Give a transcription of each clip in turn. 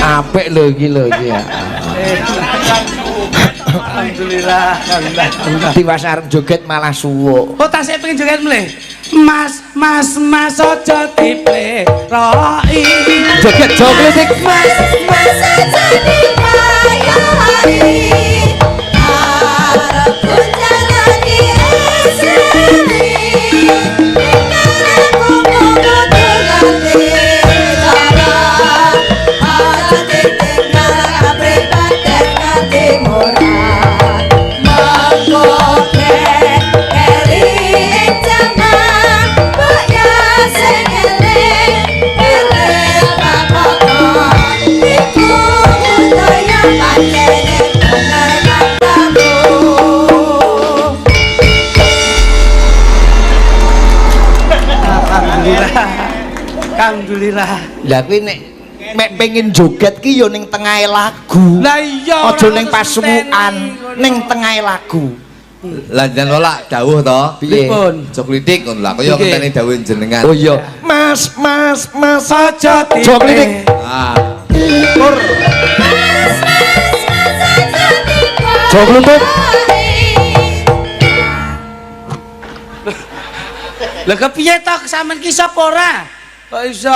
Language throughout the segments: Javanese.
Apik lho iki lho iki ya. Alhamdulillah, alhamdulillah. Tiwas arep joget malah suwuk. Oh, tasih pengen joget mleh. Mas ojo dipleloi. Joget jogletik. Mas ojo dipleloi. Arep jalani esri. Aku mau tulane lara. Aja ditinggal kapribaden nganti murah. Mangkoke eri jaman boya sing eling eling kakak iku budaya pancene bener katamu. Alhamdulillah. Alhamdulillah. Lah kuwi mek pengen joget ki yo ning tengahe lagu. Lah iya. Aja ning pasuwukan, ning tengahe lagu. Lah jan ora dawuh to. Piye? Joglitik ngono lah kaya ngenteni dawuh jenengan. Oh iya. Mas Ojo jogletik. Ah, Pur. Jogletik. Lah kepiye to sampean ki sapa ora? Kok iso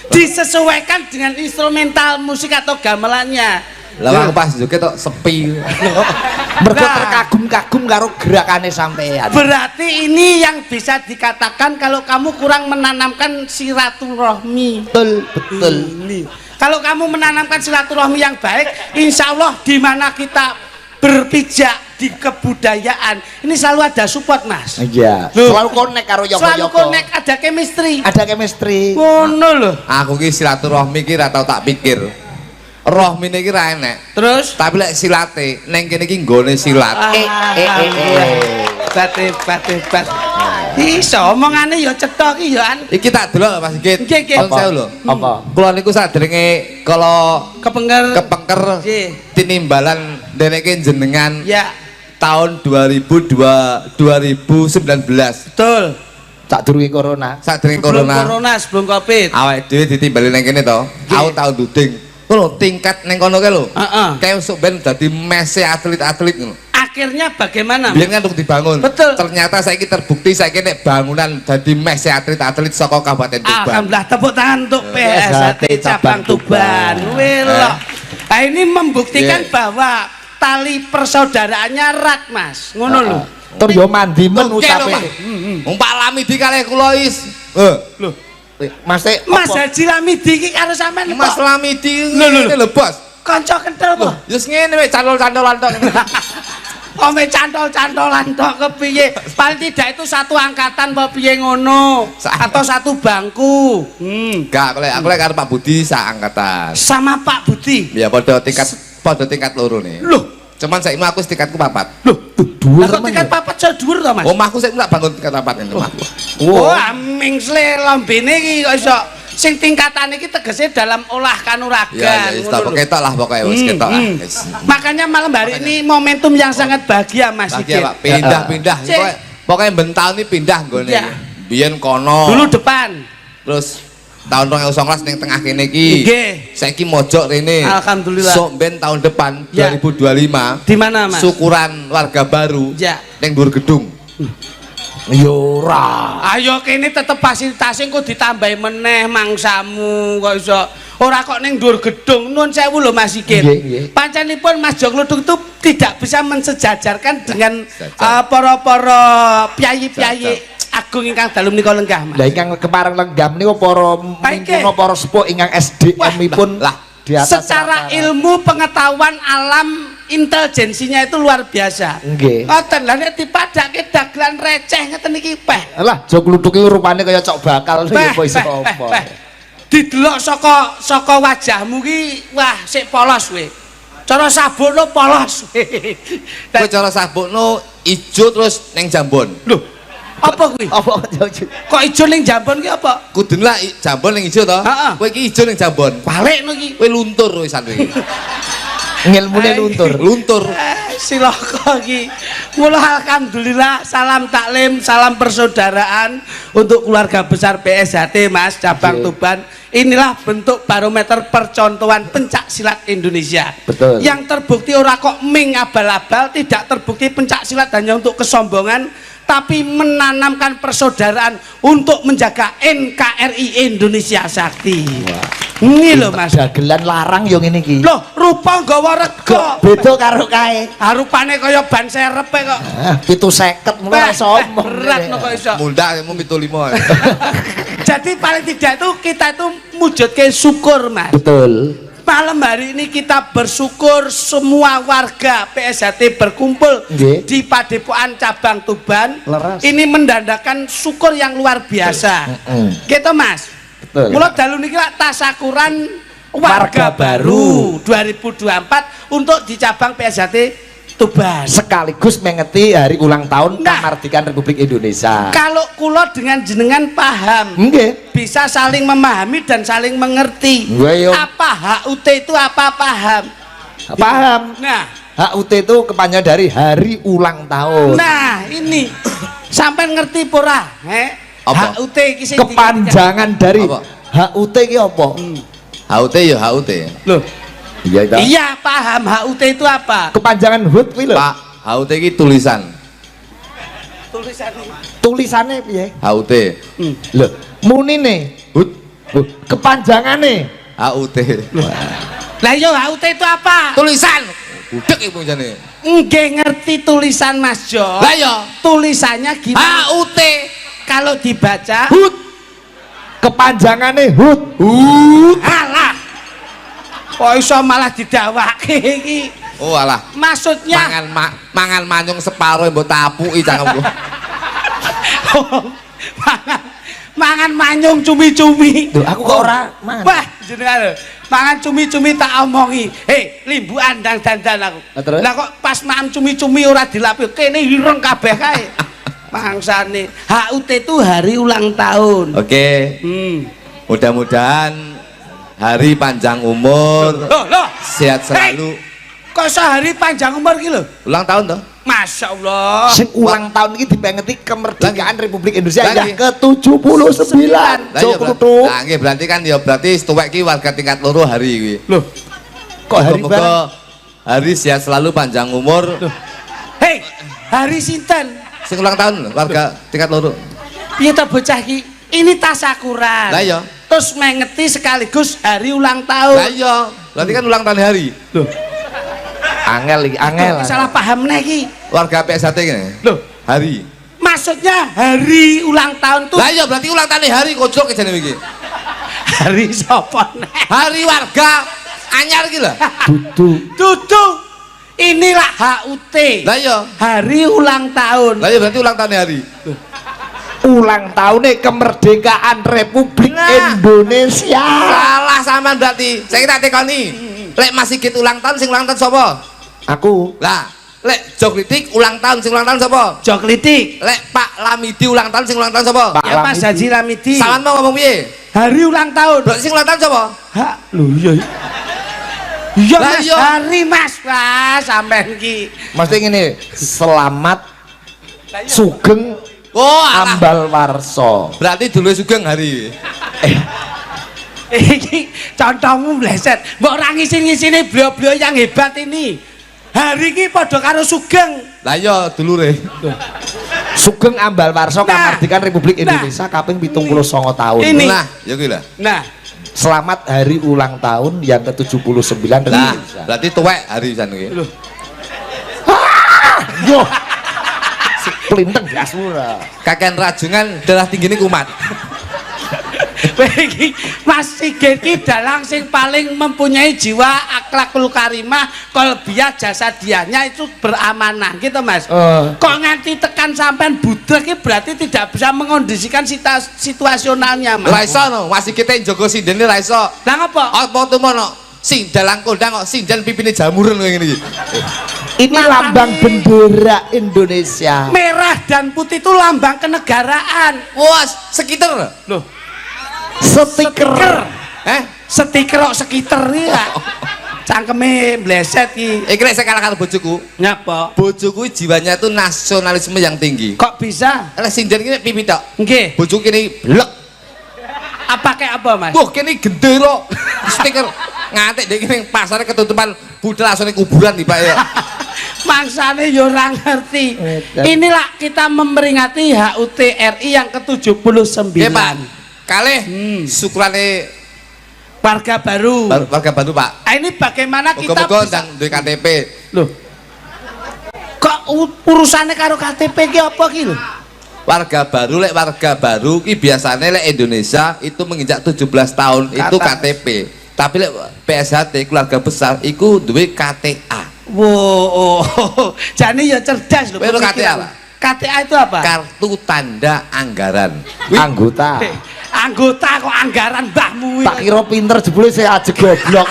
disesuaikan dengan instrumental musik atau gamelannya? lah wong pas joget tok sepi. Mergo Nah. terkagum-kagum karo gerakane sampean. Berarti ini yang bisa dikatakan kalau kamu kurang menanamkan silaturahmi. Betul. Ini. Kalau kamu menanamkan silaturahmi yang baik, insya Allah di mana kita berpijak di kebudayaan, ini selalu ada support, Mas. Iya. Loh. Selalu connect karo Selalu Yoko-Yoko. connect, ada chemistry. Ada chemistry. Ngono loh. Aku ki silaturahmi ki ra tau tak pikir. Rohmine ki ra enek. Terus Tapi lek silate ning kene ki nggone silat. Bat. Iso omongane ya cetha ki ya an. Iki tak delok Mas Sigit. Nggih, nggih. Kon sewu lho. Apa? Kula niku sadurunge kala kepengker Nggih. tinimbalan deneke jenengan Ya, tahun 2019 betul. Tak durunge corona. sadurunge Sebelum corona corona, sebelum Covid. awake dhewe ditimbali nang kene to aku tau nduding lho tingkat ning kono ke lho Heeh. kayak sok ben dadi mese atlet-atlet ngono Akhirnya bagaimana? biyen kan untuk dibangun Betul. ternyata saiki terbukti saiki nek bangunan dadi mese atlet-atlet saka Kabupaten Tuban Alhamdulillah, tepuk tangan untuk PSAT cabang Tuban. Welok. Nah, ini membuktikan Yeah. bahwa tali persaudaraannya erat, Mas. Ngono lho. Tur yo mandi men Oke lho Pak Wong Pak Lamidi kalih kula is Loh, Mas Mas Haji Lamidi iki karo sampean Mas kok Lamidi Lho, lho, ngene lho bos kanca kental kok. Yus ngene wek cantol-cantolan tok Ome cantol-cantolan tok kepiye? Paling tidak itu satu angkatan apa piye ngono? Atau satu bangku. Enggak, aku lek karo Pak Budi sak angkatan. Sama Pak Budi. Ya padha tingkat loro nih. Loh, Cuman saiki aku tingkatku 4. loh, lah kok tingkat papat so dhuwur to, Mas? Omahku saiki tak bangun tingkat 4 ngene omahku. Oh, mingsle lombene iki kok iso sing tingkatan iki tegese dalam olah kanuragan. Ya wis tak ketok lah pokoke wis ketok lah. Wis. Makanya malam hari ini momentum yang sangat bahagia, Mas Bahagia, Sigit. Pak. Pindah-pindah. Cek. Pokoke bental ini pindah nggone. Iya. Biyen kono. Dulu depan. Terus tahun 2019 ning tengah kene iki. Nggih. Saiki mojok rene. Alhamdulillah. Sok ben tahun depan Ya. 2025. Di mana, Mas? Syukuran warga baru. Ya. Ning dhuwur gedung. Yo ora. Ayo kene tetep fasilitas engko ditambahi meneh mangsamu kok iso. Ora kok ning dhuwur gedung. Nuwun sewu lho Mas Sigit. Nggih, nggih. Pancenipun Mas Jogludung itu tidak bisa mensejajarkan dengan sejajar. para-para piyayi-piyayi agung ingkang dalu menika lenggah, Mas. Lah ingkang kepareng lenggam niku para Baik, mimpuno para sepuh ingkang SDM-ipun lah di atas Secara rata-rata. ilmu pengetahuan alam intelijensinya itu luar biasa. Nggih. Ngoten lha nek dipadake dagelan receh ngeten iki peh. Alah, jog kluthuk iki rupane kaya cok bakal Peh, apa iso peh, peh, apa. peh. Didelok saka wajahmu ki wah sik polos we. Cara sabukno polos. Kowe cara sabukno ijo terus ning jambon. Lho, apa kuwi? Apa Kok ijo ning jambon ki apa? Kudune lah jambon ning ijo to. Heeh. Kowe iki ijo ning jambon. Balikno iki. Kowe luntur wisan iki. ngilmune luntur. Luntur. Silaka iki. Mula alhamdulillah salam taklim, salam persaudaraan untuk keluarga besar PSHT Mas cabang Oke. Tuban. Inilah bentuk barometer percontohan pencak silat Indonesia. Betul. Yang terbukti ora kok ming abal-abal, tidak terbukti pencak silat hanya untuk kesombongan, tapi menanamkan persaudaraan untuk menjaga NKRI Indonesia Sakti. Ini loh Mas. Dagelan larang yo ngene iki. Loh, rupa nggawa rega. Beda karo kae. Rupane kaya ban serep e kok. 750 mulai sombong. Berat no kok iso. Mundak mu 75. Jadi paling tidak itu kita itu mujudke syukur Mas. Betul. Malam hari ini kita bersyukur semua warga PSHT berkumpul Nggih. di Padepokan Cabang Tuban. Leres. Ini mendandakan syukur yang luar biasa. Gitu Mas. Betul. Mulai dalu niki lak tasakuran Warga warga baru 2024 untuk di cabang PSHT Tuban. Sekaligus mengeti hari ulang tahun Nah. kemerdekaan Republik Indonesia. Kalau kulo dengan jenengan paham, Nggih. bisa saling memahami dan saling mengerti. Nggih, yo. Apa HUT itu apa paham? Paham? Nah, HUT itu kepanjangan dari hari ulang tahun. nah ini sampai ngerti pura, Apa? HUT iki sing Kepanjangan dari Apa? HUT iki apa? HUT ya HUT. Loh, Iya itu. iya paham HUT itu apa? Kepanjangan HUT kuwi lho. Pak, HUT iki tulisan. Tulisannya. Tulisannya piye? HUT. Lho, munine Hut. kepanjangane HUT. Lah yo HUT itu apa? Tulisan. Budek iku jane. Nggih ngerti tulisan Mas Jo. Lah ya. Tulisannya gimana? HUT. Kalau dibaca HUT. Kepanjangane HUT. alah. Kok iso malah didawake iki? Oh alah. Maksudnya Mangan manyung separo mbok tapuki cangkemku. mangan manyung cumi-cumi. Duh, aku kok ora mangan. Wah, jenengan lho. Mangan cumi-cumi tak omongi. Limbu andang dandan aku. Lah, terus? Lah kok pas mangan cumi-cumi ora dilapih, kene ireng kabeh kae. Mangsane HUT itu hari ulang tahun. Oke. Mudah-mudahan hari panjang umur, Loh. sehat selalu. Kok sehari panjang umur ki lho? Ulang tahun toh? Masya Allah. Sing ulang tahun ini dipengeti kemerdekaan Republik Indonesia Lagi. yang ke-79. Lah iya Jok berarti, Kluthuk. nah, nggih, berarti kan ya berarti setuwek ki warga tingkat loro hari iki. Loh. Kok hari Moga-moga bareng? hari sehat selalu panjang umur. Hei, hari sinten? Sing ulang tahun lho, warga tingkat loro. Piye ta bocah ki? Ini tasakuran. Lah iya. Terus mengeti sekaligus hari ulang tahun. Lah iya, berarti kan ulang tahun hari. Loh, Angel iki, angel. salah paham nih ki. Warga PSHT gini. Loh, Hari. maksudnya hari ulang tahun tuh Lah iya, berarti ulang tahun hari kocok jane iki. hari sapa nih? Hari warga anyar iki lho. Dudu. Dudu. Inilah HUT. Lah iya. Hari ulang tahun. Lah iya berarti ulang tahun hari. Ulang tahunnya kemerdekaan Republik Nah. Indonesia. Salah sama berarti. Saya tak tekoni. Lek Mas Sigit ulang tahun sing ulang tahun sapa? Aku Lah, lek Jokritik ulang tahun sing ulang tahun sapa? Joklitik. Lek Pak Lamidi ulang tahun sing ulang tahun sapa? Pak Ya Mas Lamidi. Haji Ramidi. Sawan mau ngomong piye? Hari ulang tahun. Berarti sing ulang tahun sapa? Ha, lho iya. Iya Lah, Mas, iya. hari Mas. Wah, sampean ki. mesti ngene, selamat sugeng Oh, alah. ambal warso. Berarti dulu sugeng hari. Iki contohmu bleset. Mbok ora ngisi-ngisine beliau-beliau yang hebat ini. Hari ini padha karo Sugeng. Lah iya dulure. Sugeng ambal warso Nah. kemerdekaan Republik Nah. Indonesia kaping 79 tahun. Ini. Nah, ya kuwi lah. Nah, Selamat hari ulang tahun yang ke-79 Nah, Republik Indonesia. berarti tuwek hari pisan iki. Loh. Yo. Pelinteng gasmu lah. Kakean rajungan darah tinggi ini kumat. Mas Sigit ki dalang sing paling mempunyai jiwa akhlakul karimah, qalbiyah jasadiahnya itu beramanah gitu Mas. Kok nganti tekan sampean budrek ki berarti tidak bisa mengondisikan situasionalnya Mas. Ra iso no, Mas kita njogo sindene ra iso. Lah ngapa? Apa tumono? Sindalang kondang kok sindan pipine jamuran kayak gini. Ini lambang bendera Indonesia. Merah dan putih itu lambang kenegaraan. Wah, sekitar Loh, Stiker. stiker kok sekiter ya. Cangkeme bleset ki. Iki nek saya kalah karo bojoku. Nyapa? Bojoku jiwanya itu nasionalisme yang tinggi. Kok bisa? Lah sindan iki pipi tok. Nggih. Bojoku kene blek. Apa kayak apa Mas? Wah, kene gendera. Stiker ngantek dek ning pasare ketutupan budal asone kuburan nih Pak ya. Mangsane yo ora ngerti. Inilah kita memperingati HUT RI yang ke-79. Nggih Pak. Kalih syukurane Warga baru. warga baru Pak. Ini bagaimana kita Muga-muga bisa... ndang duwe KTP. Loh. Kok urusannya karo KTP ki apa ki lho? Warga baru lek warga baru ki biasanya lek Indonesia itu menginjak 17 tahun itu KTP. Tapi lek PSHT keluarga besar iku duwe KTA. Wow, jane ya cerdas lho. Kowe lho KTA, Pak? KTA itu apa? Kartu tanda anggaran. Anggota. Anggota kok anggaran mbahmu Tak kira pinter jebule saya aja goblok.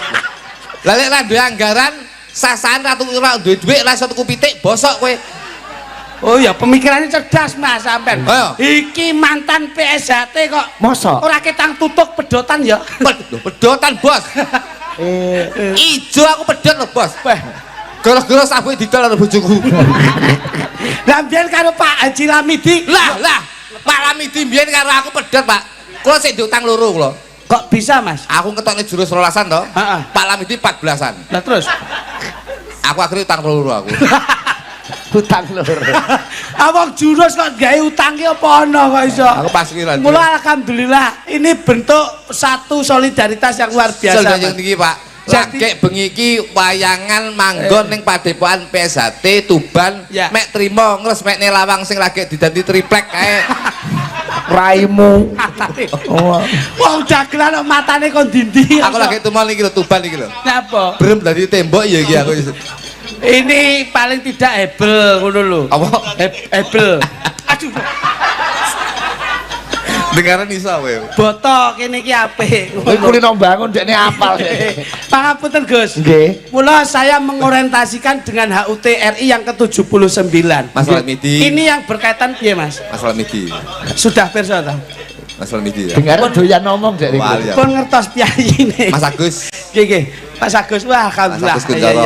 Lah lek ra duwe anggaran, sasaran ratu ora duwe dhuwit ra iso tuku pitik, bosok kowe. Oh ya pemikirannya cerdas Mas sampean. Ayo. Iki mantan PSHT kok. Mosok? Ora ketang tutuk pedotan ya. Pedotan, Bos. Ijo aku pedot lho, Bos. Gara-gara sabuke didol karo bojoku. Lah mbiyen karo Pak Haji Lamidi. Lah, Pak Lamidi mbiyen karo aku pedot, Pak. Kula sik diutang loro kula. Kok bisa Mas? Aku ketokne jurus 12-an to. Heeh. Pak Lamidi 14-an. Lah terus Aku akhirnya utang loro aku. Utang lur. awang jurus kok gawe utang ki apa ana kok iso? Aku pas kiran. Mula alhamdulillah ini bentuk satu solidaritas yang luar biasa. Soalnya Mas. niki Pak. Jadi- Lagek bengi iki wayangan manggon ning Padepokan PSHT Tuban Ya. mek trimo ngresmekne lawang sing lagi didanti triplek kae. Raimu. Oh. Wong dagelan kok matane kon dindi. Aku lagi tumal iki lho Tuban iki lho. Napa? Brem dadi tembok ya iki aku. Ini paling tidak hebel ngono lho. Apa? Hebel. Aduh. Dengaran iso kowe. Botok kene iki apik. Kowe kulino bangun dekne apal. Pangapunten Gus. Nggih. Mula saya mengorientasikan dengan HUT RI yang ke-79. Masalah midi. Ini yang berkaitan piye Mas? Masalah midi. Sudah pirsa ta? Masalah midi ya. Dengar doyan ngomong dek niku. Wali ya. Pun ngertos piyayine. Mas Agus. Nggih, Mas Agus. Wah, alhamdulillah. Mas Agus Kuncoro.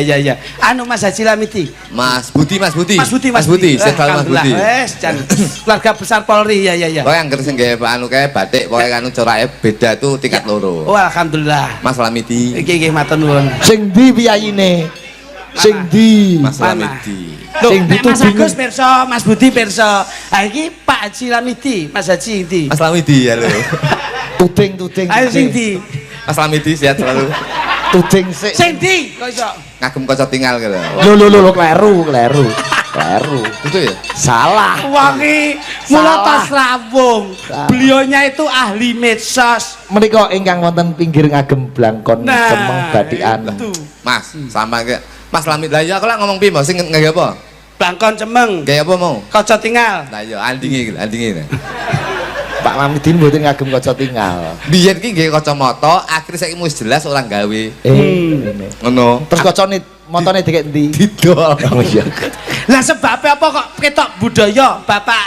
Ya. Anu Mas Haji Lamidi. Mas Budi. Mas Budi. Sehat Mas Budi. Wes, jan keluarga besar Polri. Ya. Pokoknya angger sing gawe anu kae batik pokoknya anu corake beda tuh tingkat loro. Oh, alhamdulillah. Mas Lamidi. Nggih, matur nuwun. Sing ndi piyayine? Sing ndi? Mas Mana? Lamidi. Loh, Sing nek Mas dituding. Agus pirsa, Mas Budi pirsa. Ha iki Pak Haji Lamidi, Mas Haji ndi? Mas Lamidi halo. Tuding. Ayo sing ndi? Mas Lamidi sehat selalu. Tuding sik. Sing ndi? Kok iso? Ngagem kaca tinggal gitu. Lho kleru. Kleru. Itu ya? Salah. Wangi mula tas lawung. Beliaunya itu ahli medsos. Menika ingkang wonten pinggir ngagem blangkon Nah, cemeng batikan. itu. Mas, sama kayak Mas Lamidi. Lah ya aku lak ngomong piye Mas sing nggawe apa? Bangkon cemeng. Gaya apa mau? Kaca tinggal. Lah ya andinge. Pak Lamidi mboten ngagem kaca tinggal. Biyen ki nggih kacamata, akhirnya saiki wis jelas orang gawe. Ngene. Ngono. Terus kacane montone dikek ndi? Didol. Oh iya. Lah sebabnya apa kok ketok budaya Bapak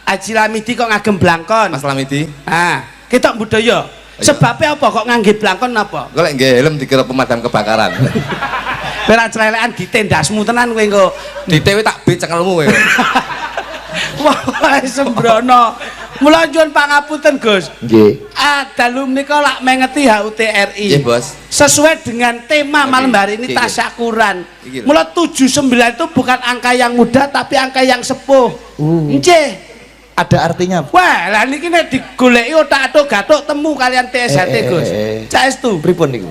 Haji Lamidi kok ngagem blangkon? Mas Lamidi. Ah, ketok budaya. Sebabnya apa kok ngangge blangkon apa? Kok lek nggih helm dikira pemadam kebakaran. Ora celelekan ditendasmu tenan kowe engko. Ditewe tak bet cekelmu kowe. Wah, sembrono. Mula nyuwun pangapunten, Gus. Nggih. Dalu menika lak mengeti HUT RI. Nggih, Bos. Sesuai dengan tema malam hari ini Iki. tasyakuran. Iki lho. Mula 79 itu bukan angka yang muda tapi angka yang sepuh. Nggih. Ada artinya. Wah, lah niki nek digoleki otak-atuk gatuk temu kalian TSHT, Gus. Caestu. Pripun niku?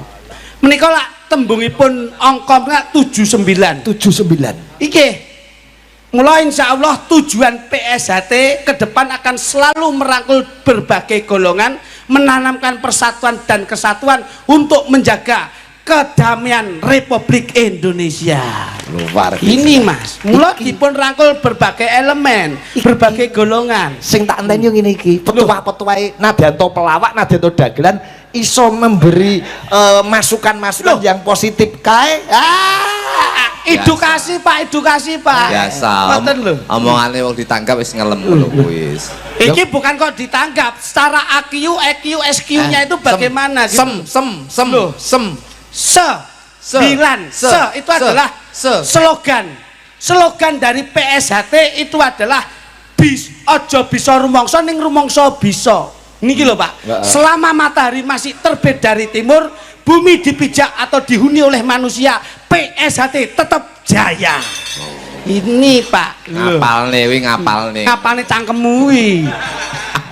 Menika lak tembungipun angka 79. 79. Iki Mula insya Allah tujuan PSHT ke depan akan selalu merangkul berbagai golongan, menanamkan persatuan dan kesatuan untuk menjaga kedamaian Republik Indonesia. Luar biasa. Ini Mas, mula dipun rangkul berbagai elemen, berbagai golongan. Sing tak enteni yo ngene iki, petua-petuae Nadianto pelawak, Nadianto dagelan iso memberi masukan-masukan yang positif kae. Edukasi Pak, edukasi Pak. Biasa. Ngoten lho. Omongane wong ditangkap wis ngelem ngono wis. Iki bukan kok ditangkap, secara AQ, EQ, SQ-nya itu bagaimana? Sem Loh. Itu adalah slogan dari PSHT itu adalah ojo bisa rumangsa ning rumangsa bisa. Niki lho Pak. Selama matahari masih terbit dari timur, bumi dipijak atau dihuni oleh manusia, PSHT tetap jaya. Ini Pak. Ngapalne wi ngapalne. Ngapalne cangkemmu wi.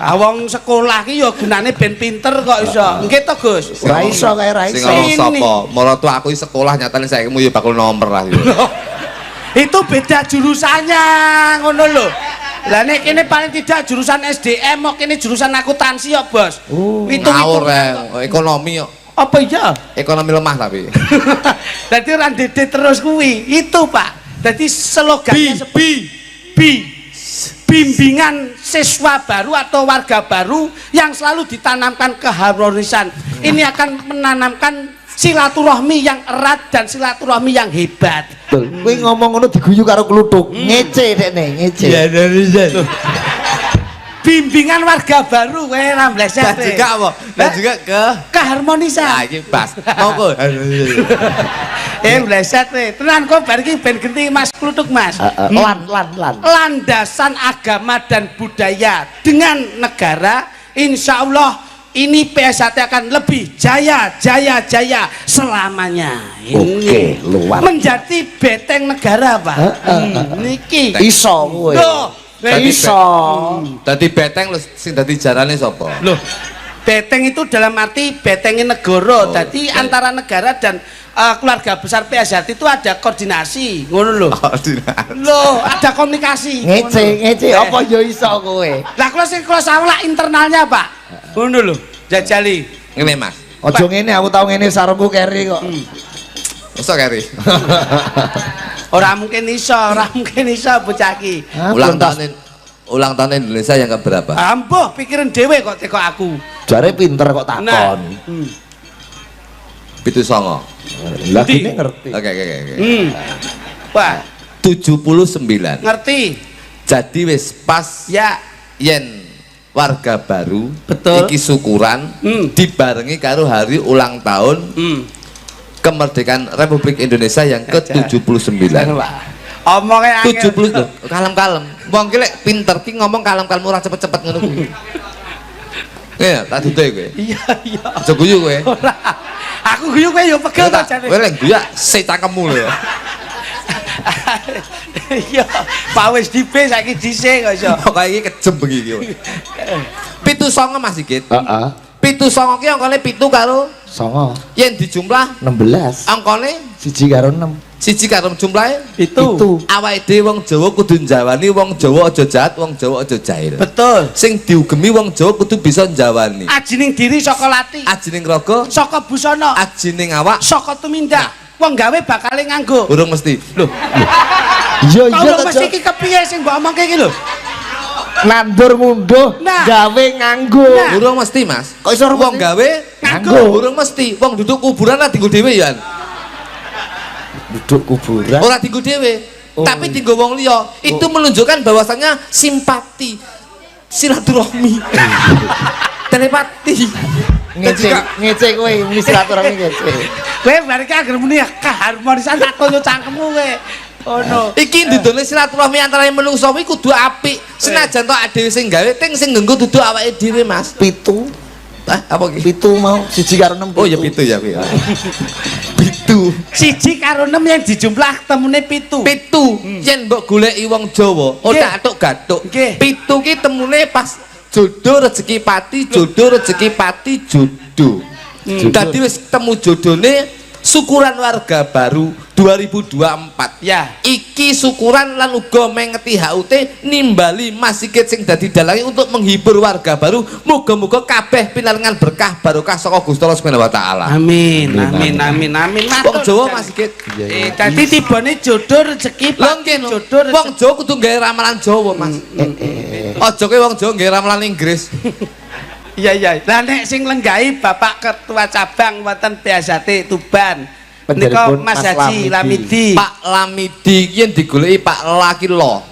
Wong sekolah ki ya gunane ben pinter kok iso. Nggih to Gus. Ora iso kae ra Sing iso. ngomong sapa? Maratu aku sekolah nyatane saiki ya bakul nomor lah. Itu beda jurusannya ngono lho. Lah nek kene paling tidak jurusan SDM kok kene jurusan akuntansi ya Bos. Ngawur ekonomi kok. Apa iya? Ekonomi lemah tapi. Dadi ora ndede terus kuwi. Itu Pak. Dadi slogannya bimbingan siswa baru atau warga baru yang selalu ditanamkan keharmonisan. Ini akan menanamkan silaturahmi yang erat dan silaturahmi yang hebat. Kowe ngomong ngono diguyu karo kluthuk. Ngece dekne, ngece. Ya dari Bimbingan warga baru kowe ra mleset. Dan juga apa? Dan juga ke keharmonisan. Nah, iki pas. Monggo. Mleset kowe. Tenan kok bar iki ben genti Mas kluthuk Mas. Lan. Landasan agama dan budaya dengan negara, insya Allah ini PSHT akan lebih jaya selamanya. Oke, luar. Menjadi beteng negara Pak. Niki Iso kowe. Iso. Dadi beteng lho sing dadi jarane sapa? Loh, beteng itu dalam arti betengin negara. Jadi antara negara dan keluarga besar PSHT itu ada koordinasi, ngono lho. Koordinasi. Loh, ada komunikasi. Ngece apa yo iso kowe. Lah kalau salah internalnya Pak. Ngono lho, jajali. Ngene Mas. Aja ngene aku tau ngene sarungku keri kok. Mosok kari. Ora mungkin iso bocah iki. Ulang tahun Indonesia yang keberapa? Ampuh pikirin dhewe kok teko aku. Jare pinter kok takon. Pitu songo. Lah kene ngerti. Oke. Wah, 79. ngerti. Jadi wis pas Ya, yen warga baru Betul. iki syukuran dibarengi karo hari ulang tahun kemerdekaan Republik Indonesia yang ke-79. Omongnya angel. 70 lho, kalem-kalem. Wong ki lek pinter ki ngomong kalem-kalem ora cepet-cepet ngono kuwi. Ya, tak duduhe kowe. Iya. Aja guyu kowe. Ora. Aku guyu kowe yo pegel to jane. Kowe lek guyu sik cangkemmu lho. Iya, Pak wis dibe saiki dhisik kok iso. Kok iki kejem bengi iki. 79 Mas Sigit. Heeh. 79 ki angkane 7 karo 9 yen dijumlah 16. angkane 1 karo 6. 1 karo jumlahe Itu. awake dhewe wong Jawa kudu njawani wong Jawa aja jahat, wong Jawa aja jahil. Betul. Sing diugemi wong Jawa kudu bisa njawani. Ajining diri saka lati, Ajining raga, saka busana, ajining awak, saka tumindak. Wong gawe bakale nganggo. urung mesti. Lho, Iya Kalau to. mesti iki kepiye sing mbok omongke iki lho? Nandur munduh Nah. gawe nganggo. Nah. urung mesti Mas. Kok iso Wong gawe nganggo. urung mesti. Wong duduk kuburan lah tinggal dhewe ya. Duduk kuburan. Ora tinggal dhewe, tapi tinggal wong liya. Itu menunjukkan bahwasannya simpati, silaturahmi, telepati. Ngece kowe muni silaturahmi ngece. Kowe bareke agar muni keharmonisan tak toyo cangkemmu kowe. Oh no. Iki dudune silaturahmi antara menungso kuwi kudu apik. Senajan to dhewe sing gawe, ting sing ngenggo dudu awake dhewe, Mas. 7. Apa iki? 7 mau 1 karo 6. Oh ya 7 ya kuwi. 7. 1 karo 6 yang dijumlah temune 7. 7. Yen mbok goleki wong Jawa, ora atuk-gatuk. Nggih. 7 ki temune pas jodoh rezeki pati, jodoh rezeki pati, jodoh. Dadi wis temu jodone syukuran warga baru 2024 Ya. iki syukuran lan uga mengeti HUT nimbali Mas Sigit sing dadi dalange untuk menghibur warga baru. Muga-muga kabeh pinaringan berkah barokah saka Gusti Allah Subhanahu wa taala. Amin, amin, amin, amin. Wong Jawa Mas Sigit. Dadi tibane jodoh rezeki Lho nggih no. jodoh Wong Jawa kudu gawe ramalan Jawa, Mas. Aja kowe wong Jawa gawe ramalan Inggris. Iya iya. Lah nek sing lenggahi Bapak Ketua Cabang wonten PSHT Tuban. Menika Penderipun Mas Mas Haji Lamidi. Pak Lamidi yen digoleki Pak Laki lo.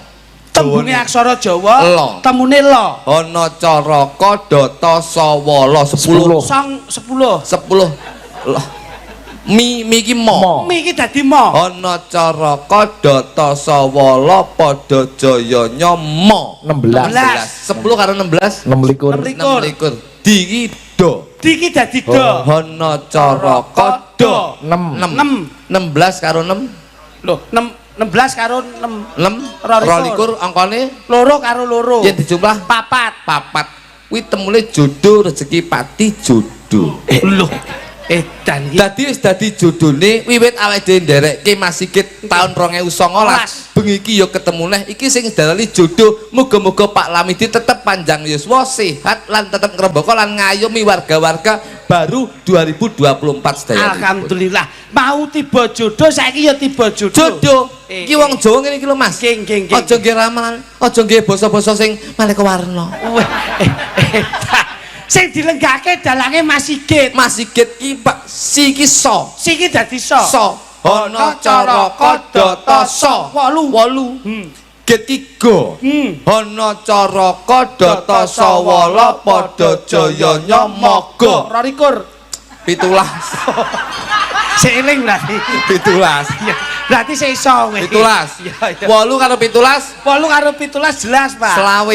Tembune aksara Jawa, Lo. temune lo. Ana caraka data sawala 10. Song 10. 10. Loh. Mi iki mo. Mi iki dadi mo. Ana caraka data sawala padha jayanya mo. 16 10 karo 16 16 16 di do. Diki dadi do. Ana caraka do 6 16 karo 6 Lho, 16 karo 6. 6 Rolikur. 22 angkane Loro karo loro. yen dijumlah Papat. kuwi temune jodoh rezeki pati jodoh. Lho. Edan iki. Dadi wis dadi jodone wiwit awake dhewe nderekke Mas Sigit taun 2019 bengi iki ya ketemu neh iki sing darani jodoh. Muga-muga Pak Lamidi tetep panjang yuswa sehat lan tetep ngrembaka lan ngayomi warga-warga baru 2024 sedaya. Alhamdulillah. Mau tiba jodoh saiki ya tiba jodoh. Jodoh iki wong Jawa ngene iki lho Mas. Geng. Aja nggih ramalan, aja nggih basa-basa sing maneka warna. Sing dilenggake dalange Mas Sigit. Mas Sigit ki Pak siki so. Siki dadi so. Ana caraka data so. 8. Get ki go. Ana caraka data sawala padha jayanya maga. 22. 17. Seeling berarti. 17. Iya. Berarti saya iso kowe. 17. Iya, iya. 8 karo 17 8 karo 17 jelas, Pak. Selawe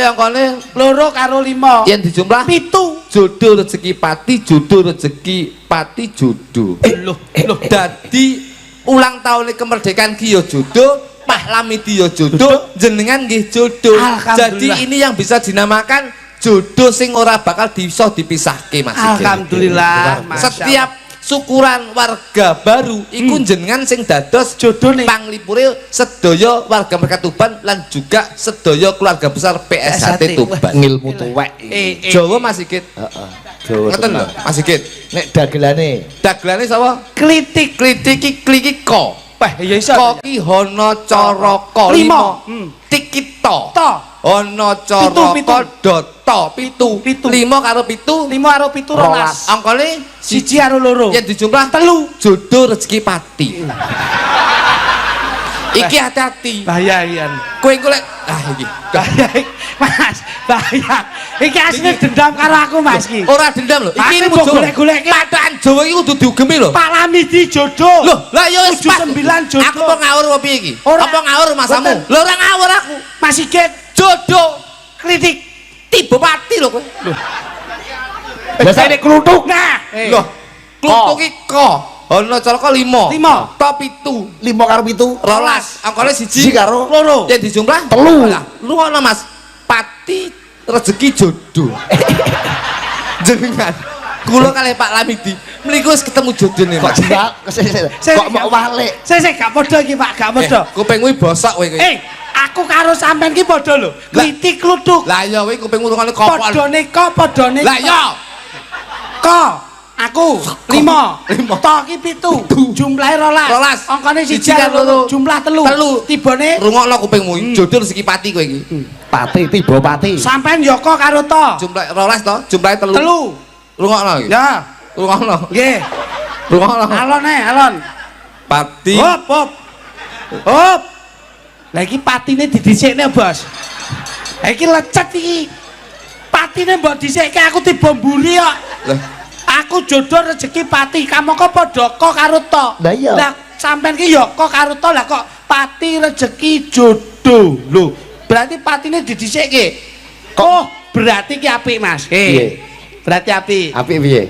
angkane 2 karo 5. yen dijumlah 7. jodoh rezeki pati jodoh. Loh. Dadi ulang tahun kemerdekaan ki ya jodoh, Pak Lamidi ya jodoh, jenengan nggih jodoh. Jadi Alhamdulillah. ini yang bisa dinamakan jodoh sing ora bakal bisa dipisahke Mas Sigit. Alhamdulillah. Masya Setiap syukuran warga baru iku jenengan sing dados Jodone. panglipure sedaya warga mereka Tuban lan juga sedaya keluarga besar PSHT Tuban. ngilmu tuwek Jawa Mas Sigit. heeh Jawa Ngoten lho Mas Sigit. nek dagelane Dagelane sapa? Klitik. Klitiki klikiko. Wah, ya iso. Koki hono caraka 5. Tikito. To. Ana caraka data 7. 5 karo 7 5 karo 7 rolas. angkane 1 karo 2. yen dijumlah 3. jodoh rezeki pati. Iki hati-hati. Bahayan. Kowe engko lek iki. Mas, bahaya. Iki asline dendam karo aku, Mas iki. Ora dendam lho. Iki Aku mbok golek-golek Patahan Jawa iki kudu diugemi lho. Pak Lamidi jodoh. Loh, lah ya wis 79 jodoh. Aku apa ngawur apa piye iki? Ora. Apa ngawur masamu? Mboten. Lho ora ngawur aku. Mas Sigit Jodoh kritik. tiba pati lho kowe. lah saya kluthuk Nah, Loh, kluthuk iki ko. Ana caraka 5. 5. To 7. 5 karo 7 12. Angkane 1 1 karo 2. yen dijumlah 3. Lah, lu ngono Mas. Pati rezeki jodoh. Jenengan kula kalih Pak Lamidi mriku wis ketemu jodone kok Mas. jembak kok mau walik Saya gak podo iki, Pak, gak podo. Kupingmu bosok kowe. Aku karo sampean ki podo lho. Kritik kluthuk. Lah ya kowe kupingmu rungane kopol. Podone. Lah ya. Ko. Aku 5. To ki 7. Jumlahe 12. 12. Angkane 1 1 karo karo 2. jumlah 3. Tibane Rungokno kupingmu, jodoh rezeki pati kowe iki. pati tiba pati sampean yo ko karo to. Jumlah 12 to, jumlahe 3. 3. Rungokno iki. Ya. Rungokno. Nggih. Rungokno. Alon alon. Pati. Hop hop. Hop. Lah iki patine didhisikne, Bos. Ha iki lecet iki. Patine mbok dhisikke aku tiba mburi kok. Lah, Aku jodoh rezeki pati, kamu kok padha ko karo to. Lah iya. Lah sampean ki ya kok karo to, lah kok pati rezeki jodoh. Lho, berarti patine didhisikke. Oh, berarti ki apik, Mas. Piye? Berarti apik. apik piye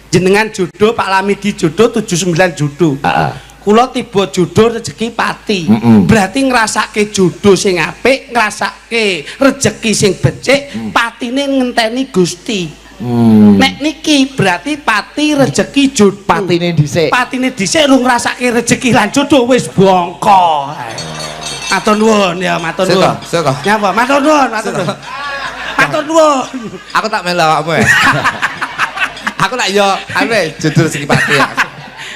Jenengan jodoh Pak Lamidi jodoh 79 jodoh. heeh Kula tiba jodoh rezeki pati. Berarti ngrasake jodoh sing apik, ngrasake rezeki sing becik, patine ngenteni Gusti. Nek niki berarti pati rezeki jodoh. Patine dhisik. Patine dhisik lu ngrasake rezeki lan jodoh wis bongko. Matur nuwun ya, matur nuwun. Seka. Nyapa? Matur nuwun, matur nuwun. Matur nuwun. Aku tak melu awakmu ya. Aku tak yo ane jujur rezeki pati ya.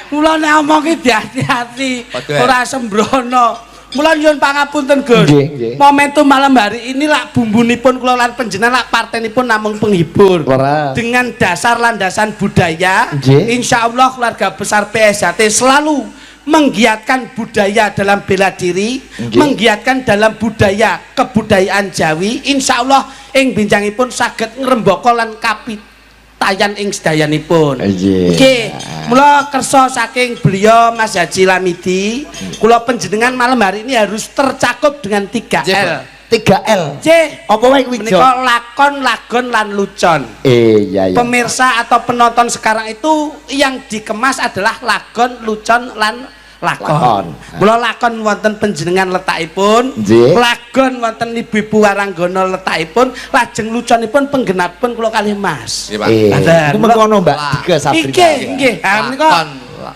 Mula nek omong ki hati-hati, Padha. ora sembrono. Mula nyuwun pangapunten, Gus. Nggih, nggih. Momentum malam hari ini lak bumbunipun kula lan panjenengan lak partenipun namung penghibur. Ora. Dengan dasar landasan budaya, Nggih. insya Allah keluarga besar PSHT selalu menggiatkan budaya dalam bela diri, Nggih. menggiatkan dalam budaya kebudayaan Jawi. Insya Allah ing benjangipun saged ngrembaka lan kapitayan ing sedayanipun. Nggih. Nggih, mula kersa saking beliau Mas Haji Lamidi, kula panjenengan malam hari ini harus tercakup dengan 3L. 3L. C. Apa wae kuwi, Jo? Menika lakon, lagon lan lucon. Iya, iya. Pemirsa atau penonton sekarang itu yang dikemas adalah lagon, lucon lan lakon. Lakon. Mula lakon wonten panjenengan letakipun, Nggih. lagon wonten Ibu-ibu Waranggana letakipun, lajeng luconipun penggenapipun kula kalih Mas. Nggih, Pak. Badan. Iku mengkono, Mbak. Tiga Sabrina. Nggih, nggih. Ha menika Lakon.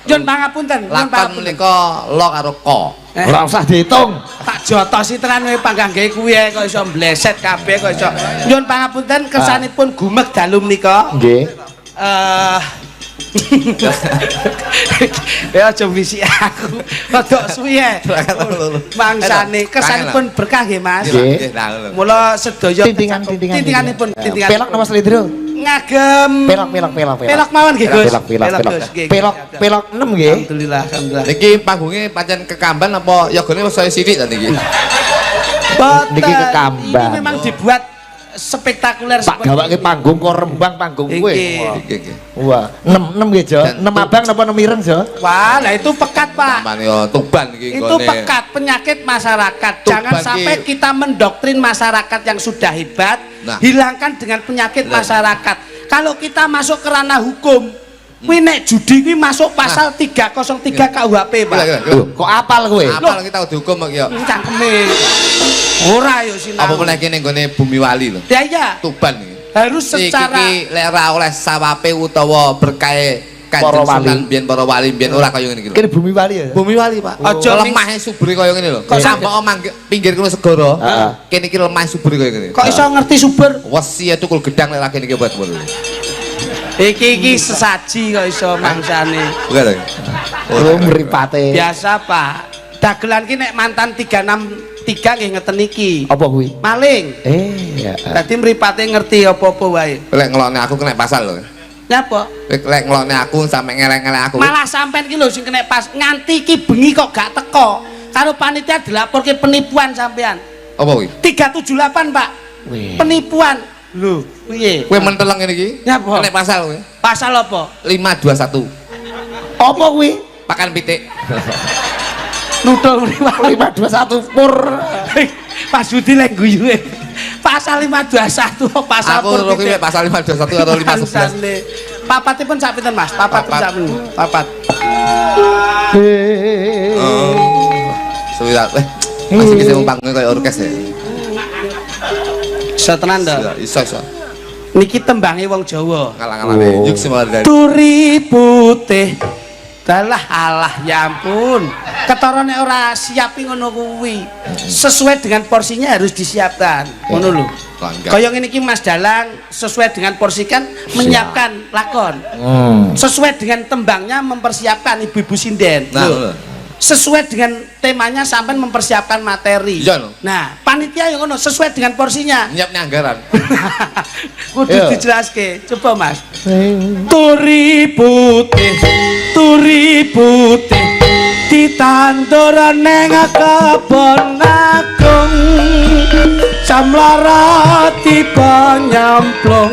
nyuwun pangapunten, nyuwun Lakon pangapunten. menika lo karo ko. Ora usah dihitung. Tak jotosi tenan kowe pangangge kuwi ae kok iso mbleset kabeh kok iso. Nyuwun pangapunten kersanipun gumeg dalu menika. Nggih. Ya aja wisi aku. Rodok suwi ae. Mangsane kersanipun berkah nggih Mas. Nggih. Mula sedaya Tintingan-tintingan. tintinganipun Pelok nama Slidro. ngagem pelok mawon nggih Gus. Pelok. Gus, nggih. Pelok 6 nggih. Alhamdulillah, alhamdulillah. Niki panggungnya pancen kekamban apa yogane wis saya sithik ta niki? Boten. Niki kekambang. Ini memang dibuat spektakuler Pak gawake panggung kok Rembang panggung kowe. Iki. Iki iki. Wah, 6 nggih, Jo. Dan 6 abang napa 6 ireng, Jo? Wah, lah itu pekat, Pak. Sampeyan yo Tuban iki Itu pekat penyakit masyarakat. Jangan Tuban sampai ki- kita mendoktrin masyarakat yang sudah hebat, Nah. hilangkan dengan penyakit Nah. masyarakat. Kalau kita masuk ke ranah hukum, kuwi nek judi kuwi masuk pasal 303 KUHP, Pak. Loh, kok apal kowe? Apal kita dihukum kok yo. Cangkeme. Ora yo sinau. Apa meneh kene nggone Bumi Wali lho. Ya iya, Tuban iki. harus secara Iki lek ora oleh sawape utawa berkahe Para Kanjeng wali. Sunan biyen para wali biyen ora kaya ngene iki lho. Kene Bumi Wali ya? Bumi Wali, Pak. Aja ning- lemahe subure kaya ngene lho. Kok Sampe pinggir kono segara. Heeh. Kene iki lemah subure kaya ngene. kok iso ngerti subur? Wesi tukul gedang lek lagi niki buat mulu. Iki sesaji kok iso mangsane. Bukan lho. Oh, mripate. Biasa, Pak. Dagelan ki nek mantan 363 nggih ngeten iki. Apa kuwi? Maling. Ya. Dadi mripate ngerti apa-apa wae. Lek ngelone aku kena pasal lho. Nyapa? Lek ngelone aku sampe ngeleng-ngeleng aku. Malah sampean ki lho sing kena pas nganti ki bengi kok gak teko. Karo panitia dilaporke penipuan sampean. Apa kuwi? 378, Pak. Wih. Penipuan. Lho, piye? Kowe menteleng ngene iki? Nyapa? Kena pasal kowe. Pasal apa? 521. Apa kuwi? Pakan pitik. Nuthul mripat. 521 pur. Pas Budi lek guyune. Pasal 521 pasal Aku lho kuwi pasal 521 karo 511. Bangsane. Papatipun sak pinten, Mas? Papat sak pinten? Papat. Suwi tak. Masih bisa panggung kaya orkes ya. Iso tenan to. Iso iso. Niki tembange wong Jawa. Ngalang-alange yuk semua dari. Turi putih. Dalah alah ya ampun. Ketara nek ora siapi ngono kuwi. Sesuai dengan porsinya harus disiapkan. Ngono lho. Kaya ngene iki Mas Dalang sesuai dengan porsi kan menyiapkan lakon. Sesuai dengan tembangnya mempersiapkan ibu-ibu sinden. Nah, Lho. lho. Sesuai dengan temanya sampai mempersiapkan materi. Iya, lho. Nah, panitia yang ngono sesuai dengan porsinya. Nyiapnya anggaran. Kudu Iya. dijelaske. Coba Mas. Turi putih ditandur neng kebon agung, samlara tiba nyamplung,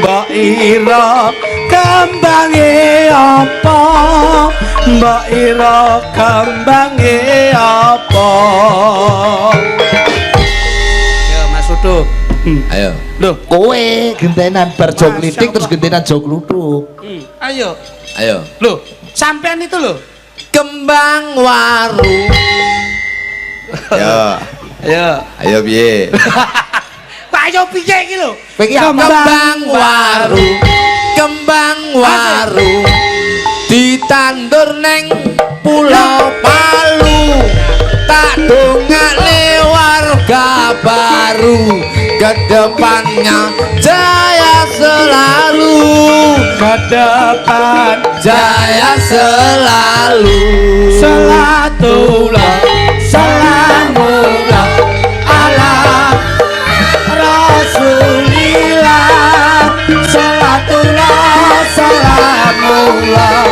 mbok ira kembange apa, mbok ira kembange apa. Ya Mas Uduk. Ayo. Loh, Kowe gentenan bar jog Masya litik terus Allah. gentenan jog kluthuk. ayo. Ayo. Loh, sampean itu loh. Kembang waru. Ayo. Ayo. Ayo piye? Ayo piye iki lho? Kowe iki apa? Kembang waru ditandur neng Pulau Palu, tak dongakne warga baru, kedepannya jaya selalu, kedepan jaya selalu. Salatullah salamullah ala Rasulillah. Salatullah salamullah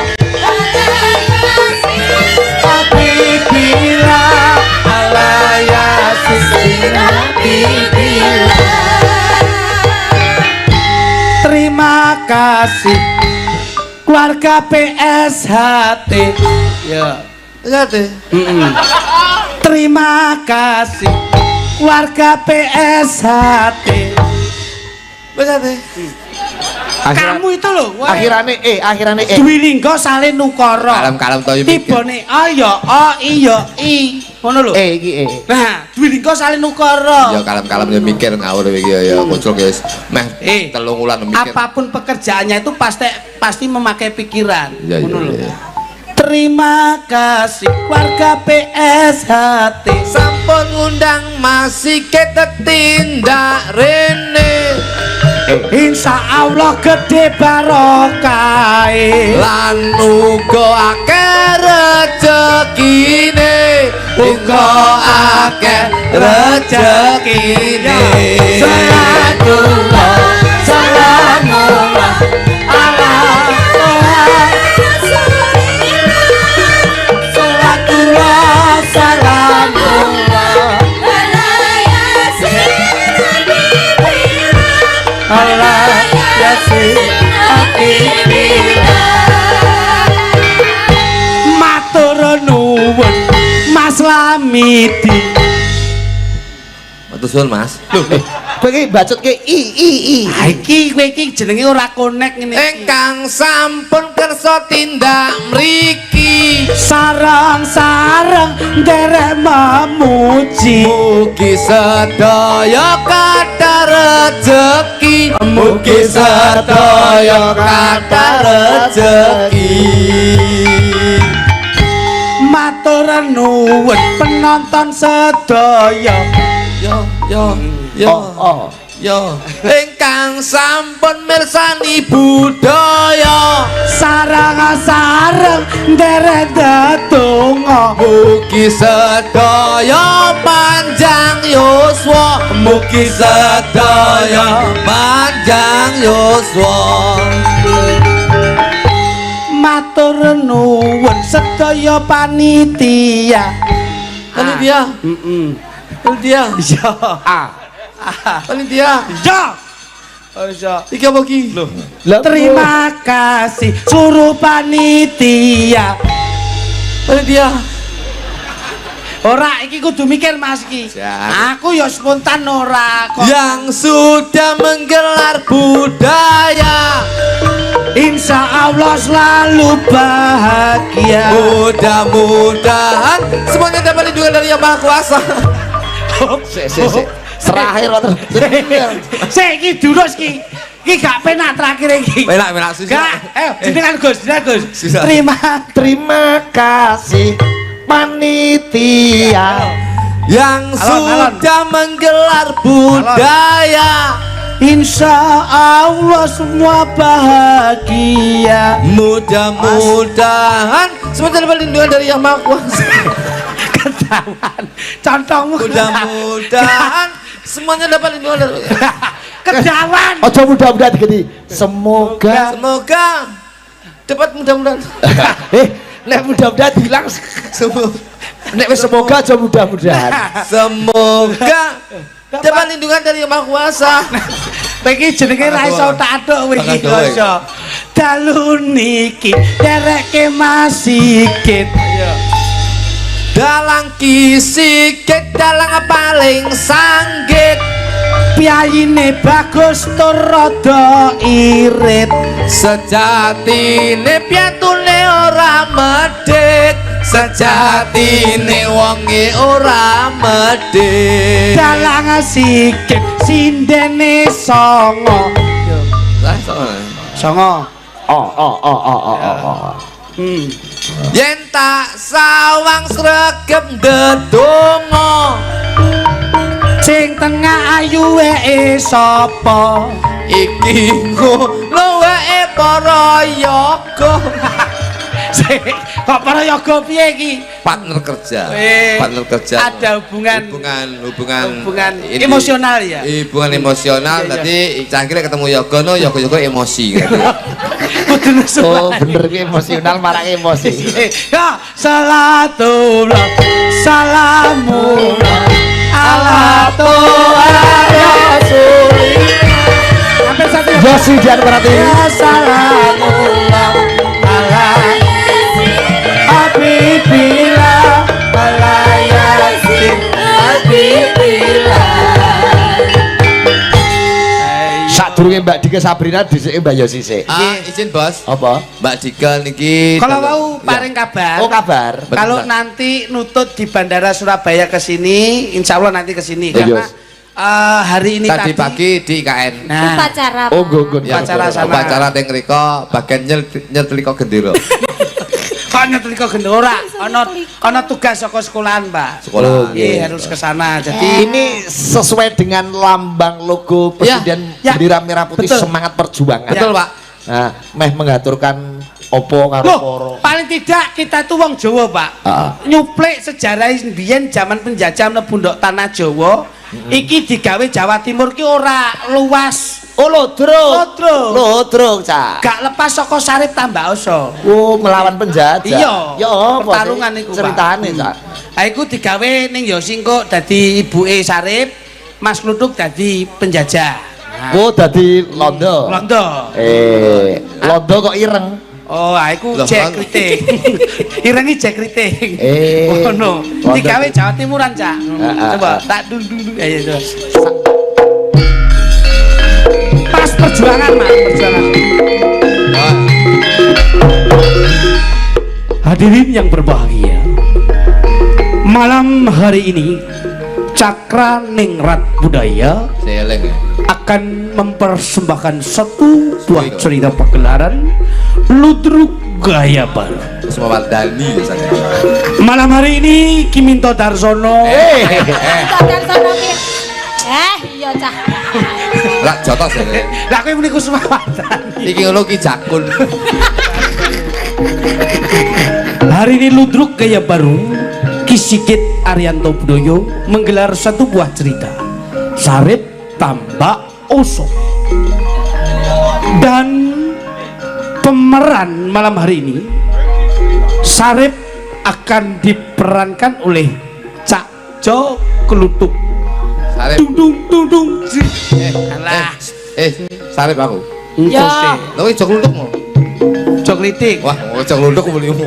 Habibillah ala yasin Habibillah. Terima kasih keluarga PSHT. Ya. Lihat deh. Terima kasih warga PSHT. Lihat deh. Kamu itu loh. Akhirane Dwilingga salin nukara. Kalem-kalem to yo mikir. Tibane a ya a i ya i. Ngono lho. iki Nah, Dwilingga salin nukara. Ya kalem-kalem yo mikir ngawur iki ya muncul guys. Meh 3 wulan mikir. Apapun pekerjaannya itu pasti memakai pikiran. Ya, Ngono lho. ya. Terima kasih warga PSHT. Sampun ngundang masih ketindak rene. Insya Allah gede barokai Lan uga akeh rezekine, uga akeh rezekine. Salatullah salamullah ala Salatullah salamullah ala yasin matur nuwun Mas Lamidi. Matur suwun Mas. kowe iki bacutke i. Iki kowe iki jenenge ora konek ngene iki. Engkang sampun kersa tindak mriki, Sarang-sarang nderek memuji. mugi sedaya kathah rezeki, mugi sedaya kathah rezeki. Matur nuwun penonton sedaya. Yo, ingkang sampun mirsani budaya, Sarang-sarang nderek ndedonga. mugi sedaya panjang yuswa, mugi sedaya panjang yuswa. Matur nuwun sedaya panitia. Panitia, panitia, Ya. panitia. Ya. Iki apa ki? Terima kasih suruh panitia. Panitia. Ora iki kudu mikir Mas iki. Siap. Aku ya spontan ora kok. Yang sudah menggelar budaya, Insya Allah selalu bahagia. mudah-mudahan semuanya dapat lindungan dari Yang Maha Kuasa. Sik. Terakhir terus. Sik iki durus iki. Iki gak penak terakhir iki. Menak susah. Gak, ayo jenengan Gus. Susah. Terima kasih panitia Yang Alon. sudah menggelar budaya, Insya Allah semua bahagia. mudah-mudahan semuanya dapat lindungan dari Yang Maha Kuasa. Ketahuan contohmu. Mudah-mudahan semuanya dapat lindungan dari Ketahuan. Ojo mudah-mudahan digenti. Semoga semoga dapat mudah-mudahan. nek mudah-mudahan bilang nek wis semoga aja mudah-mudahan. Semoga dapat lindungan dari Yang Maha Kuasa. Iki jenenge ra iso tak aduk iki iso. Dalu niki dereke masikit. Dalang kisikit, dalang paling sanggit, Piyayine bagus tur rada irit. sejatine piatune ora medhit, sejatine wonge ora medhe dalang sikit sindene songo lah songo yen tak sawang sregep ndedonga sing tengah ayuwe sapa iki ngono wae para yoga kok para yoga piye iki partner kerja Eh, partner kerja ada hubungan ini, emosional ya hubungan emosional Iya, tadi akhirnya ketemu yoga no yoga emosi kudu nesu Oh bener ki emosional marak emosi. ya salatullah salamullah ala rasulillah sampai satu Yosi jangan berarti. ya salamullah ala habibillah ala yasin habibillah Sadurunge Mbak Dika Sabrina dhisike Mbak Yosi sik. izin bos Apa? Mbak Dika niki kalau mau paring kabar Oh kabar. kalau nanti nutut di Bandara Surabaya ke sini, insya Allah nanti ke sini Oh, karena yes. hari ini tadi tadi pagi di IKN nah, upacara Oh gogon. Upacara sana. upacara teng riko bagian nyetrika gendera kok nyetrika gendera ana tugas saka sekolahan Mbak sekolah iya harus ke sana jadi Ini sesuai dengan lambang logo Presiden Ya, ya. Bendera Merah Putih Betul. semangat perjuangan. betul Pak Nah, meh mengaturkan opo karo loh poro. paling tidak kita tuh wong Jawa Pak nyuplek sejarah mbiyen zaman penjajah mlebu ndok tanah Jawa iki digawe Jawa Timur ki ora luas Oh lodrok. Lodrok. Lodrok, Cak. gak lepas saka Sarip tambah oso Oh, melawan penjajah. Iya, Ya apa sih pertarungan iku, Pak. ceritane, Cak. Ha iku digawe ning Yosi kok dadi ibuke Sarip, Mas Kluthuk dadi penjajah. Nah, Oh, dadi londo. Londo. Londo kok ireng. Oh, ha iku Loh, Jack Londo. Kriting. Irengi Jack Kriting. Londo. Ngono. Digawe Jawa Timuran, Cak. Coba tak dulu. Ayo, terus. Pas perjuangan, Mas, perjuangan. Hadirin yang berbahagia, malam hari ini Cakra Ningrat Budaya seleng ya akan mempersembahkan satu buah cerita pagelaran Ludruk Gaya Baru. semua Mardani misalnya Malam hari ini Kiminto Darsono Kadang sono ki. Iya cah. lah jotos ya lah kowe muni Kusuma Wardani. iki ngono ki jakun Hari ini Ludruk Gaya Baru Ki Sigit Arianto Pudoyo menggelar satu buah cerita Sarip Tambak Oso dan pemeran malam hari ini Sarip akan diperankan oleh Cak Jo Kluthuk. Sarip Dung alah Sarip aku Ya. lho iki jok luntuk mau Jo Klitik. wah jok luntuk mulimu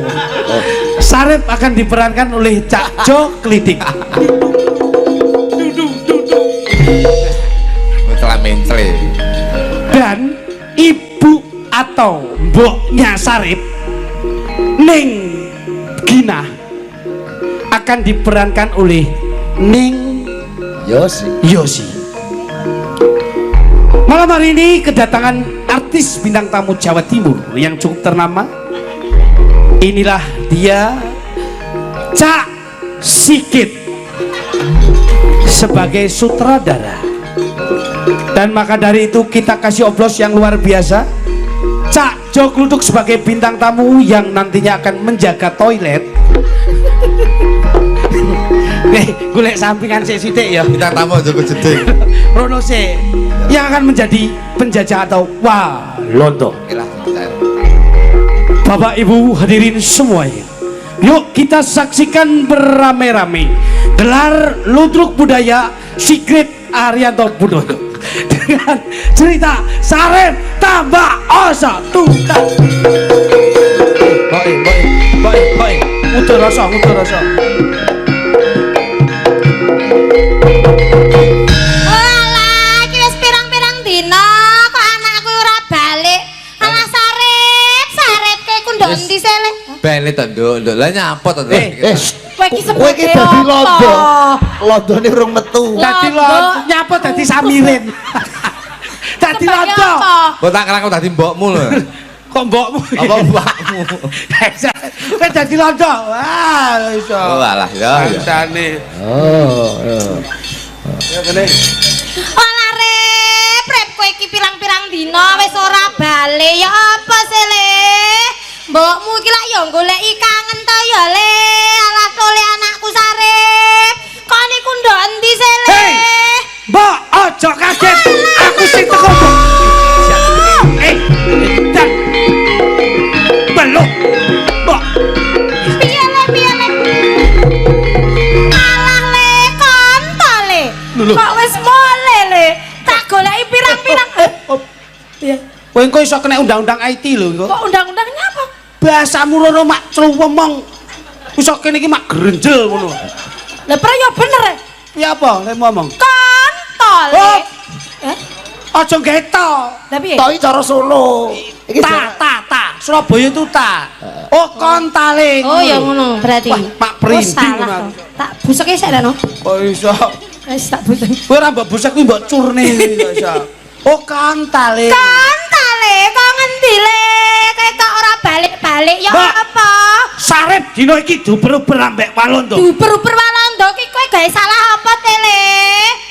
Sarip akan diperankan oleh Cak Jo Klitik. telah mencle Dan ibu atau mboknya Sarip Ning Gina akan diperankan oleh Ning Yosi. Yosi. Malam hari ini kedatangan artis bintang tamu Jawa Timur yang cukup ternama. Inilah dia Cak Sigit sebagai sutradara. Dan maka dari itu kita kasih oplos yang luar biasa. Cak Jo Kluthuk sebagai bintang tamu yang nantinya akan menjaga toilet. Golek sampingan sithik ya. kita tamu joko jeding Rono C yang akan menjadi penjajah atau Walondo. Bapak Ibu hadirin semuanya, yuk kita saksikan beramai-ramai gelar Ludruk Budaya Sigit Arianto Pudoyo dengan cerita Sarip Tambak Oso Tuntas. Boy, udah rasa. Walah, iki wis pirang-pirang dina kok anakku ora balik. Alah Sarip ke kundok endi sele? bele to, Nduk. Lah nyapa to, Nduk? Kowe iki Kowe iki sebagai dadi apa? londo. Londone urung metu. Dadi Londo. nyapa dadi samirin. Dadi Sebagai londo. apa? Kok tak kira kok dadi mbokmu lho. Kok mbokmu? Apa mbakmu? Kowe dadi londo. Wah, iso. Oh alah ya. Bangsane. Oh. Ya kene. Olah rep kowe iki pirang-pirang dina wis ora bali ya apa sih le? Mbokmu iki lak ya goleki kangen to ya le. Alah tole anakku Sarip. Kok niku ndok endi sih le? Hei! Mbok, ojo kaget. Aku sing teko, Mbok. Dan belum. Mbok. Piye le? Alah le konto le. Kok wis mole le? Tak goleki pirang-pirang. Piye? Kowe engko iso kena undang-undang IT lho engko. Kok undang-undangnya apa? Bahasamu rono mak cluwemong. Iso kene iki mak grenjel ngono. Lah pra ya bener e. Ya apa lek ngomong? Kontol. Oh. Eh? Aja geto. Lah piye? Toki cara Solo. Iki Ta. Surabaya itu ta. Oh, kontale. Oh ya ngono berarti. Wah, Pak Prindi salah ngono. to. Tak buseke sik no. Oh iso. Wis tak busek. Kowe ora mbok busek kuwi mbok curne kok iso. Oh, kontale. Kontole kok ngendi le? Ketok ora balik-balik ya Mbak. apa? Sarip dina iki diuber-uber ambek Walanda. Diuber-uber Walanda ki kowe gawe salah apa tele?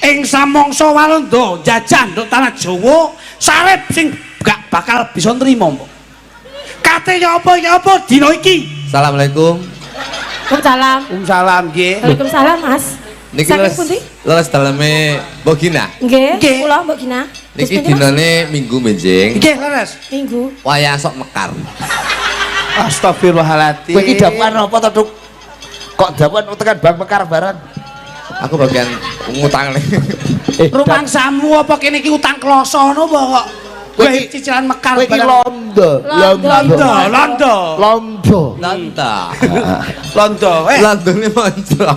Ing samangsa Walanda jajah nduk tanah Jawa, Sarip sing gak bakal bisa nrimo, Mbok. Kate ya apa dina iki? Assalamualaikum. Waalaikumsalam. Waalaikumsalam nggih. Waalaikumsalam Mas. Niki Saking leres pundi? leres daleme Mbok Gina. Nggih, Nggih. kula Mbok Gina. Terus Niki pundi, Mas? dinane Minggu Benjing. Nggih, leres. Minggu. Wayah sok mekar. Astagfirullahaladzim. Kowe iki dapan apa to, Duk? Kok dapan tekan Bang Mekar barang? Aku bagian ngutang nih. Rumangsamu apa kene iki utang kloso ngono apa kok? Kowe cicilan mekar Kowe iki barang. londo. Londo. Lanta. Londo. Lantune monco.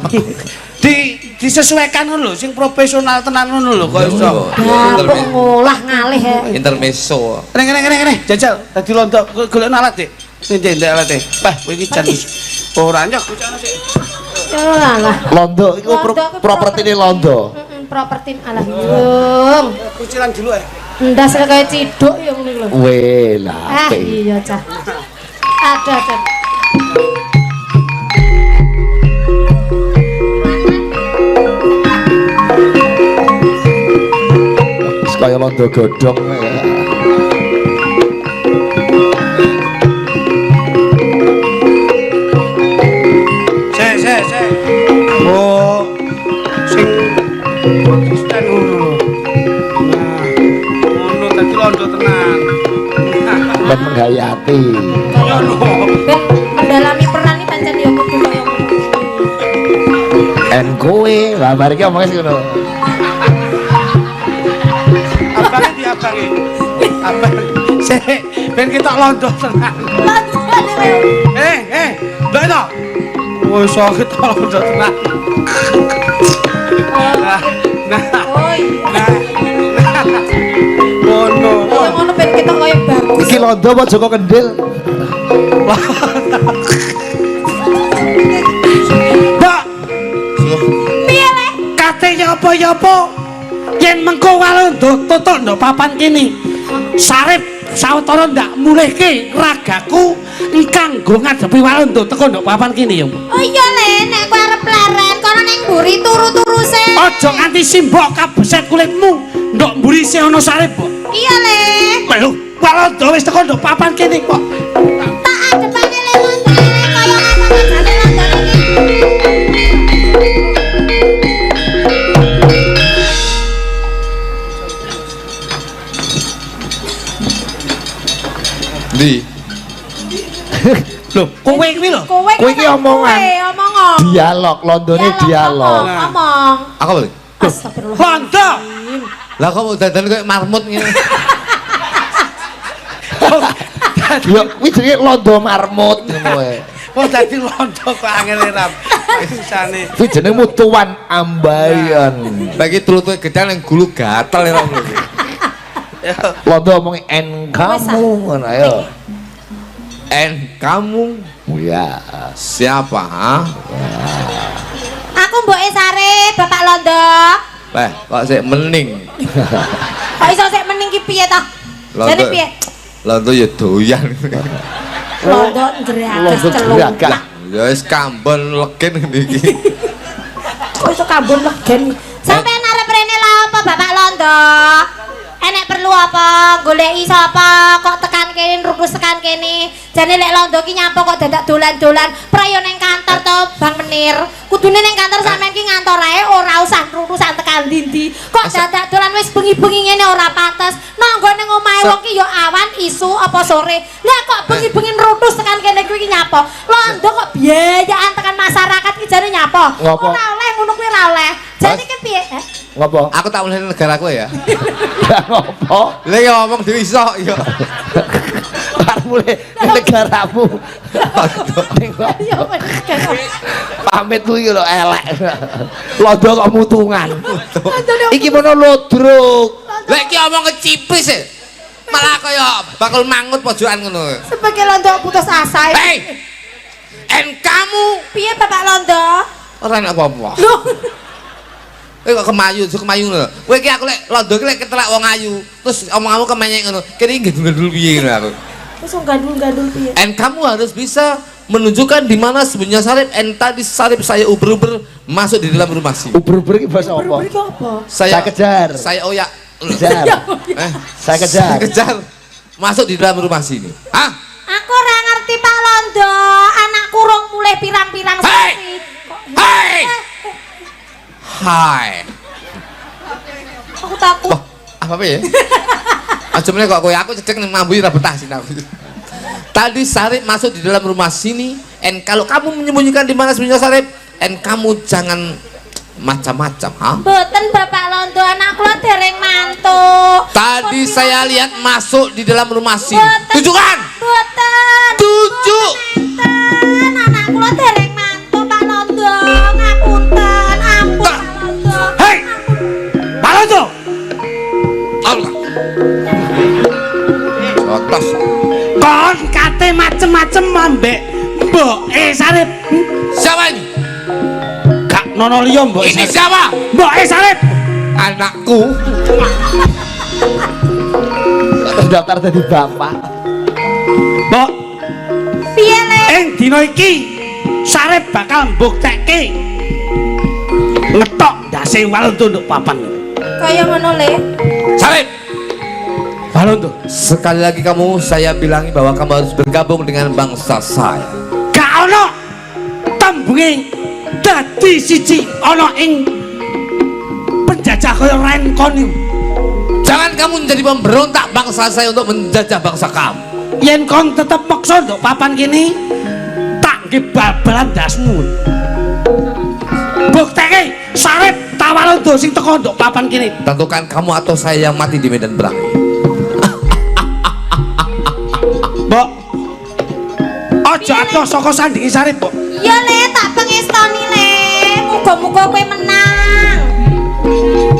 Disesuaikan ngono lho sing profesional tenan ngono lho kok iso. Gampang ngolah ngalih ya. Intermezzo. Kene jajal dadi londo golek alat Dik. Ndek alate. Bah kowe iki jan ora nyok bocahne sik. Ya lah. Londo iku propertine Londo. Properti alhamdulillah. Kucilan dulu ya. Ndas kaya ciduk ya ngono lho. Weh lah. Iya cah. Ada. Kaya Londo godhong. Sik. Oh. Sing konsisten ngono lho. Nah, ngono dadi londo tenan. Ben menggayati. Kaya ngono. Ben mendalami peran iki pancen ya kudu kaya ngono. En kowe, lah bar iki omongnya sih ngono. Abange diabange. Abang. Sik, ben kita londo tenan. Ndok to. Oh, iso kita londo tenan. Oh iya. Ngono. Ya ngono ben kita kaya bagus. Iki Londo apa Joko Kendil? Mbak, Piye le? kate ya apa yen mengko Walanda tutuk ndok papan kene. Sarip sawetara ndak mulihke ragaku engkang nggo ngadepi Walanda teko ndok papan kene ya. Oh iya le, nek kowe arep leren kono ning mburi turu-turu se. Aja nganti simbok kabeset kulitmu ndok mburi sih ana Sarip kok. Iya le. Lho, Walanda wis teko ndok papan kene kok. Tak adepane le Londo kaya ngapa jane Londo iki. Ndi? Lho, kowe kuwi lho. Kowe iki omongan. Omongan. Dialog, Londone dialog. Ngomong. Aku lho. Astagfirullah. Londo. Lah kok mau dadan kayak marmut ngene. Yo kuwi jenenge Londo marmut ngono wae. Oh dadi Londo kok angel ram. Isane. Kuwi jenengmu Tuan Ambayan. Bagi tlutuke gedang yang gulu gatel ya lho. Londo omongi en kamu ngono ayo. Kamu Ya. siapa? Ha? Aku mboke Sarip, Bapak Londo. Kok sik mening. Kok iso sik mending ki piye to? Jane piye? Londo ya doyan. Londo njerages celuk. Ya wis kambon legen iki. Kok iso kambon legen? Sampeyan arep rene lha apa Bapak Londo? Enek perlu apa? Goleki sapa? Kok tekan kene rupus tekan kene? Jane lek Londo ki nyapa kok dadak dolan-dolan prayo ning kantor to Bang Menir. Kudune ning kantor sampean ki ngantor ae ora usah rurusan tekan ndi-ndi. Kok dadak dolan wis bengi-bengi ngene ora pantes. Nanggo ning omahe wong ki ya awan isu apa sore. Lah kok bengi-bengi rutus tekan kene kuwi ki nyapa? Londo kok biayaan tekan masyarakat ki jane nyapa? Ora oleh ngono kuwi ora oleh. Jane ki piye? Ngopo? Aku tak mulai negaraku ya. Ngopo? Lah ya ngomong dhewe iso ya. Kan mulai negaramu. Pamit kuwi lho elek. Londo kok mutungan. Iki mono lodruk. Lek iki omong kecipris e. Malah kaya bakal mangut pojokan ngono. Sebagai Londo putus asa. Hei. Kamu Piye Bapak Londo? ora enak apa-apa. Lho. Kok kemayu ngono. Kowe iki aku lek Londo iki lek ketelak wong ayu, terus omong-omong kemenyek ngono. Kene iki gandul piye ngono aku. Wis gandul-gandul piye? Kamu harus bisa menunjukkan di mana sebenarnya Sarip. Tadi Sarip saya uber-uber masuk di dalam rumah sini. Uber-uber iki bahasa apa? Iki apa? Saya kejar. Saya oyak. Kejar. Saya kejar. Saya kejar. Masuk di dalam rumah sini. Hah? Aku ora ngerti Pak Londo. Anak kurung mulai pirang-pirang Hei! sasi. Hai. Hai. Aku takut. Wah, apa ya? Aja meneh kok kowe aku cedek ning mambu ora betah sini aku. Tadi Sarip masuk di dalam rumah sini, kalau kamu menyembunyikan di mana sebenarnya Sarip, kamu jangan macam-macam, ha? Mboten Bapak Londo, anak kula dereng mantu. Tadi saya lihat masuk di dalam rumah sini. Mboten. Tunjukkan. Mboten. Tunjuk. Mboten. Anak kula dereng mantu Pak Londo. Ngapunten, ampun Pak Londo. Hei! Pak Londo! Allah. Sotos. Kon kate macem-macem ambek mboke Sarip. Siapa ini? Gak nono liya mboke Ini Sarip. siapa? Mboke Sarip. Anakku. Terdaftar jadi bapak. Mbok, Piye le? ing dina iki Sarip bakal mbuktekke ngetok ndase Walonto nduk papan. Kaya ngono le. Sarip. Walonto. Sekali lagi saya bilangi bahwa kamu harus bergabung dengan bangsa saya. Gak ono tembunge dadi siji ana ing penjajah kaya Renkon iku. Jangan kamu menjadi pemberontak bangsa saya untuk menjajah bangsa kamu. Yen kon tetep maksa nduk papan kene tak nggih bal-balan dasmu. Bukteke Sarip ta Walonto sing teko nduk papan kene. Tentukan kamu atau saya yang mati di medan perang. Mbok. Aja atuh saka sandinge Sarip, Mbok. Iya le, tak pengestoni le. Muga-muga kowe menang.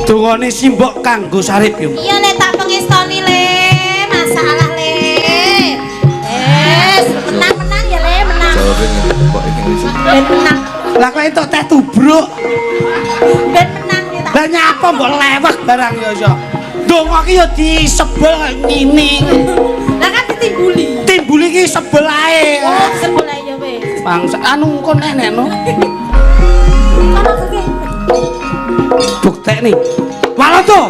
Dungane simbok kanggo Sarip yo. Iya le, tak pengestoni le. Masalah le. Menang-menang ya le, menang. Ben menang. Lah kok entuk teh tubruk. Ben menang le tak. Lah nyapa mbok lewek barang yo yo. Donga ki yo disebel ngene. Lah kan ditimbuli. Timbuli ki sebel ae. Oh, sebelah ya wis. Bangsa anu kon enek no. Kono kene. Buktekne. Walonto.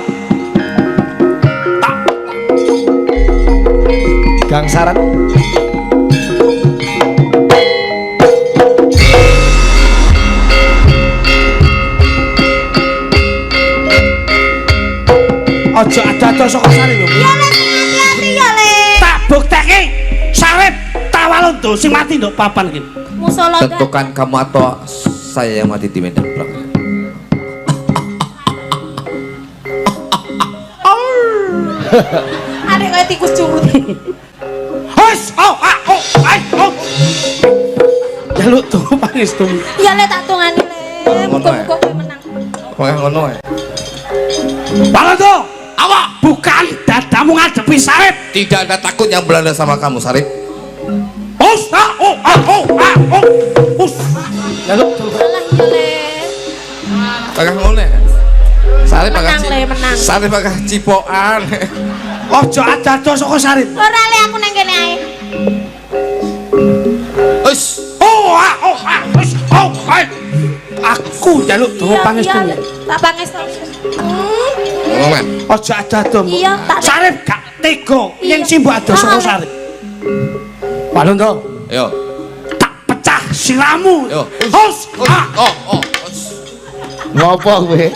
Gang Saran. Aja ada-ada saka Sarip yo. Ya le, sing hati-hati ya le. Tak buktekke Sarip ta Walonto sing mati nduk papan iki. Musala dak. Tentukan kamu atau saya yang mati di medan perang. Arek kaya tikus curut. Hos, oh, ai, oh. Jaluk tuh pangestu. Ya le tak tungani le. Muga-muga kowe menang. Kowe ngono ae. Walonto, Apa? bukan dadamu ngadepi Sarip. Tidak ada takut yang berada sama kamu, Sarip. Jaluk Alah iya le. Bakal ngene. Sarip bakal Menang, Le, menang. Sarip bakal cipokan. ojo adados saka Sarip. Ora le aku nang kene ae. Wis. Aku jaluk donga pangestu. Tak pangestu. Ngomong. Ojo adados. Iya, tak- Sarip gak tega yen Iya. simbok ados saka Ah, Sarip. Palondo. Yo. Tak pecah siramu. Yo. Hos. Oh. Ngopo kowe?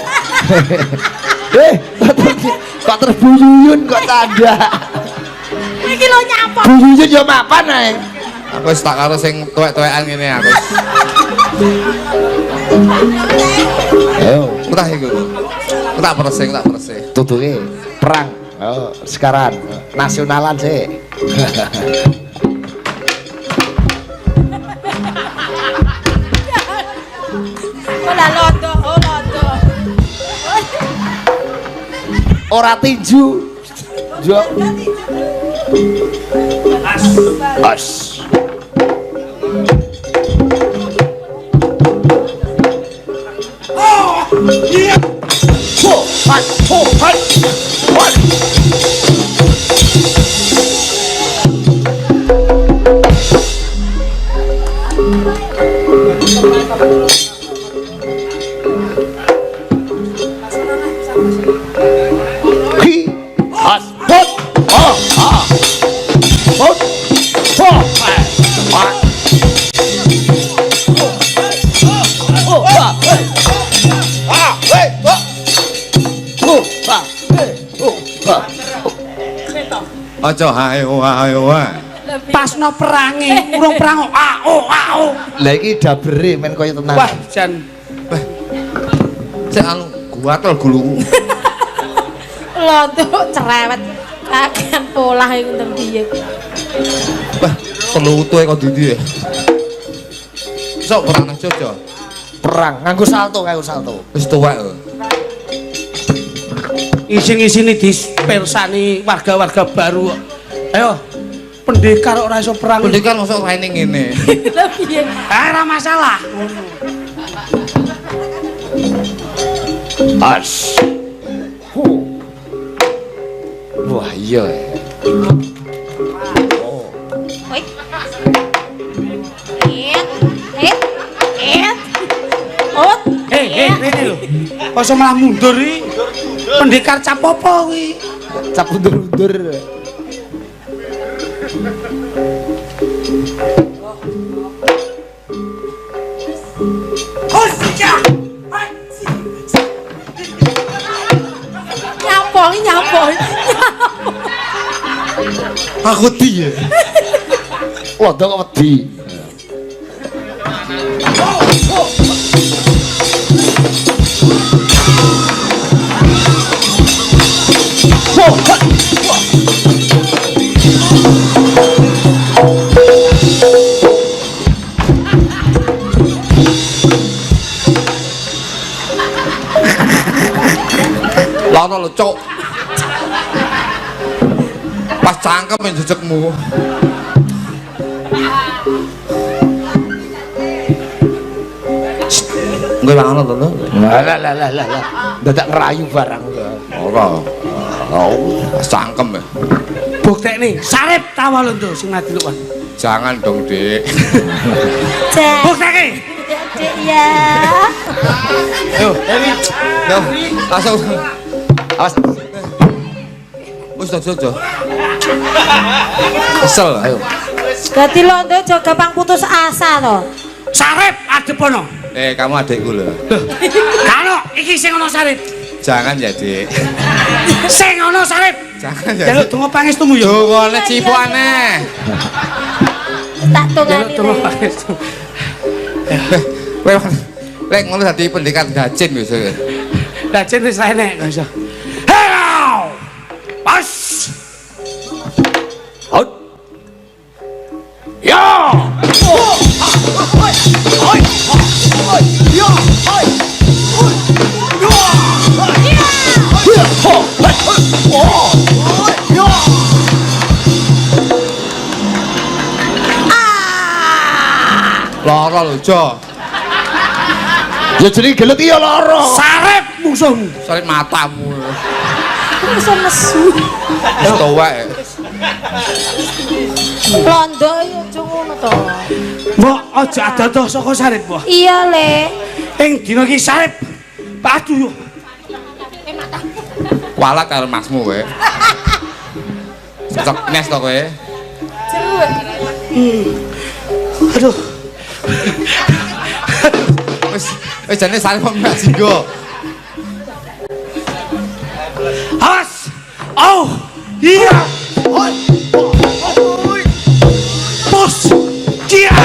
Kok terbuyuyun kok tanda. Iki lho nyapa. Buyuyun yo mapan ae. Aku wis tak karo sing tuwek-tuwekan ngene aku. Ayo, Entah iku. Tak persing. tutuke perang. Oh, sekarang nasionalan sih. Ora londo, londo. Ora tinju. Jo. As. Iya. Ho, hai. Hi, as, hot, hot, Aja ayo. Pasno perangi, urung perang. Lah iki dabere men kaya tenan. Wah, jan Cek anu guatel guluku. Londo cerewet. Kakan polah iku tembiye. Wah, perlu utuhe kok ndi ya. Sok perang nang Jojo. Perang nganggo salto. Wis tuwek kok. ising-isine dispersani warga-warga baru. Ayo, pendekar ora iso perang. Pendekar mosok raine ngene. Lha piye? Ora masalah. As. Wah, iya. Woi. Ot. Rene lho. Kok malah mundur iki? Pendekar cap apa kuwi? Cap undur-undur. Nyampoi. Aku wedi ya. Londo kok wedi. Lono lho, Cuk. Pas cangkem yang jejekmu. Enggak banget lho. Lah. Dadak ngerayu barang. Ora. Pas cangkem ya. Buktekne sarep tawa lho sing mati lho. Jangan dong, Dik. Bukteke. Dek ya. Yo, yo, langsung. Awas. Wis Jojo. Kesel, ayo. Dadi Londo aja gampang putus asa to. Sarep adepono. Kamu adikku lho. Kalau iki sing ana sarep. Jangan ya, Dik. Sing ana sarep. Jangan ya. Jaluk donga pangestumu ya. Dongane cipokane. Tak Jaluk tungani. donga pangestu. Kowe lek ngono dadi pendekar dacin wis. Dacin wis enek kok iso. Hello. Pas. Out. Ya. Lara lho, Jo. Ya jenenge gelut iya lara. Sarep musuhmu. Sarip matamu. Iso nesu. Wis tuwek. Londo ya aja ngono to. Mbok aja adoh saka sarep, Mbok. Iya, Le. Ing dina iki sarep. Aduh yo. Kualat karo masmu kowe. Cocok nes to kowe. Aduh. Wis jane sarip kok mbak singgo. Awas. Oh. Iya. Bos. Dia.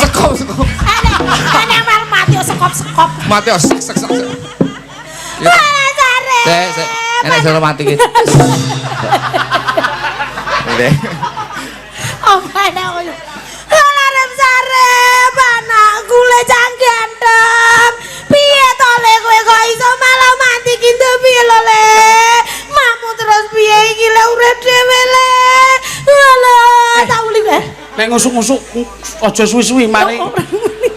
Sekop. Ana mal mati sekop. Mati sek. Sek. Enak suara mati iki. Ini. Apa ana koyo. Larem sarep anakku le cang ganteng. Piye to le kowe kok iso malah mati ki piye lho le. Mamu terus piye iki le urip dhewe le. Walah, tak uli kowe. Nek ngusuk-ngusuk aja suwi-suwi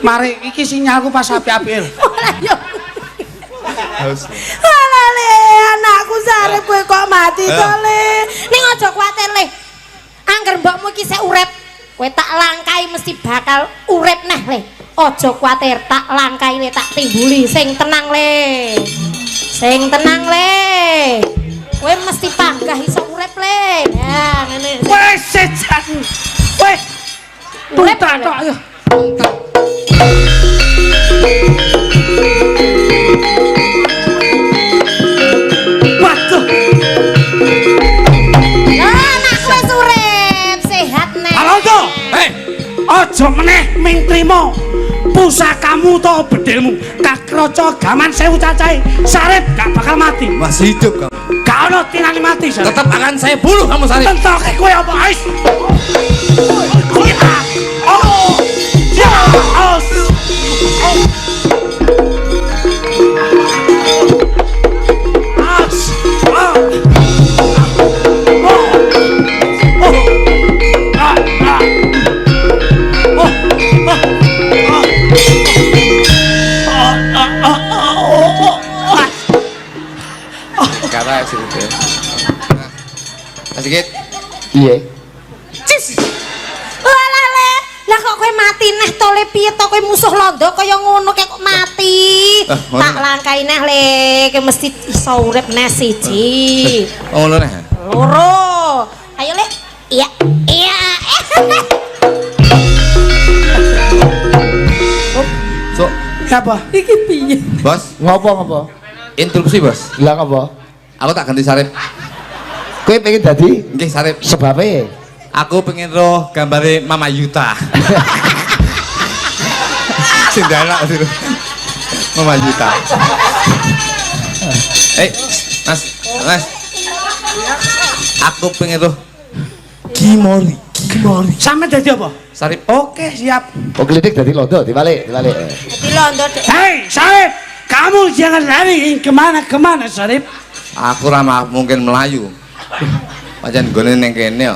mari iki sinyalku pas apik-apik. Ora yo. Haus. Alah le, anakku sarep kowe kok mati to le. Ning aja kuwatir le. Angger mbokmu iki sik urip, kowe tak langkai mesti bakal urip neh le. Aja kuwatir, tak langkai le, tak timbuli. Sing tenang le. Sing tenang le. Kowe mesti panggah iso urip le. Nah, ngene. Wes sejan. Wes. Urip Tak tok ayo. Waduh. Anakku wis urip, sehat neh. Halo to. Aja meneh ming trimo pusakamu to bedilmu kakraca gaman sewu cacahe sarep gak bakal mati. Masih hidup kamu. Gak ono tinani mati sarep. Tetap akan saya bunuh kamu Sarip. Tentoke kowe apa ais? Oh. Ya. Aus. Aus. Kata sih itu. Sedikit. Iya. Walah le, lah kok kowe mati neh to le piye to kowe musuh londo kaya ngono kek kok mati. ngono. Tak langkai neh le, kowe mesti iso urip neh siji. Oh ngono neh. Loro. Ayo le. Iya. Iya. So, Apa? Iki piye? Bos, Ngopo? instruksi Bos. Lah ngopo? Aku tak ganti Sarip. Kowe pengen dadi Nggih Sarip. sebabe. Aku pengen roh gambare Mama Yuta. Sing dalak itu. Mama Yuta. Mas. Aku pengen roh Kimori. Sampe dadi apa? Sarip. Oke, siap. Oh klitik dadi londo, dibalik. Dadi londo dek. Hei, Sarip, kamu jangan lari kemana-kemana, Sarip. Aku ramah mungkin Melayu. Pancen gone ning kene yo.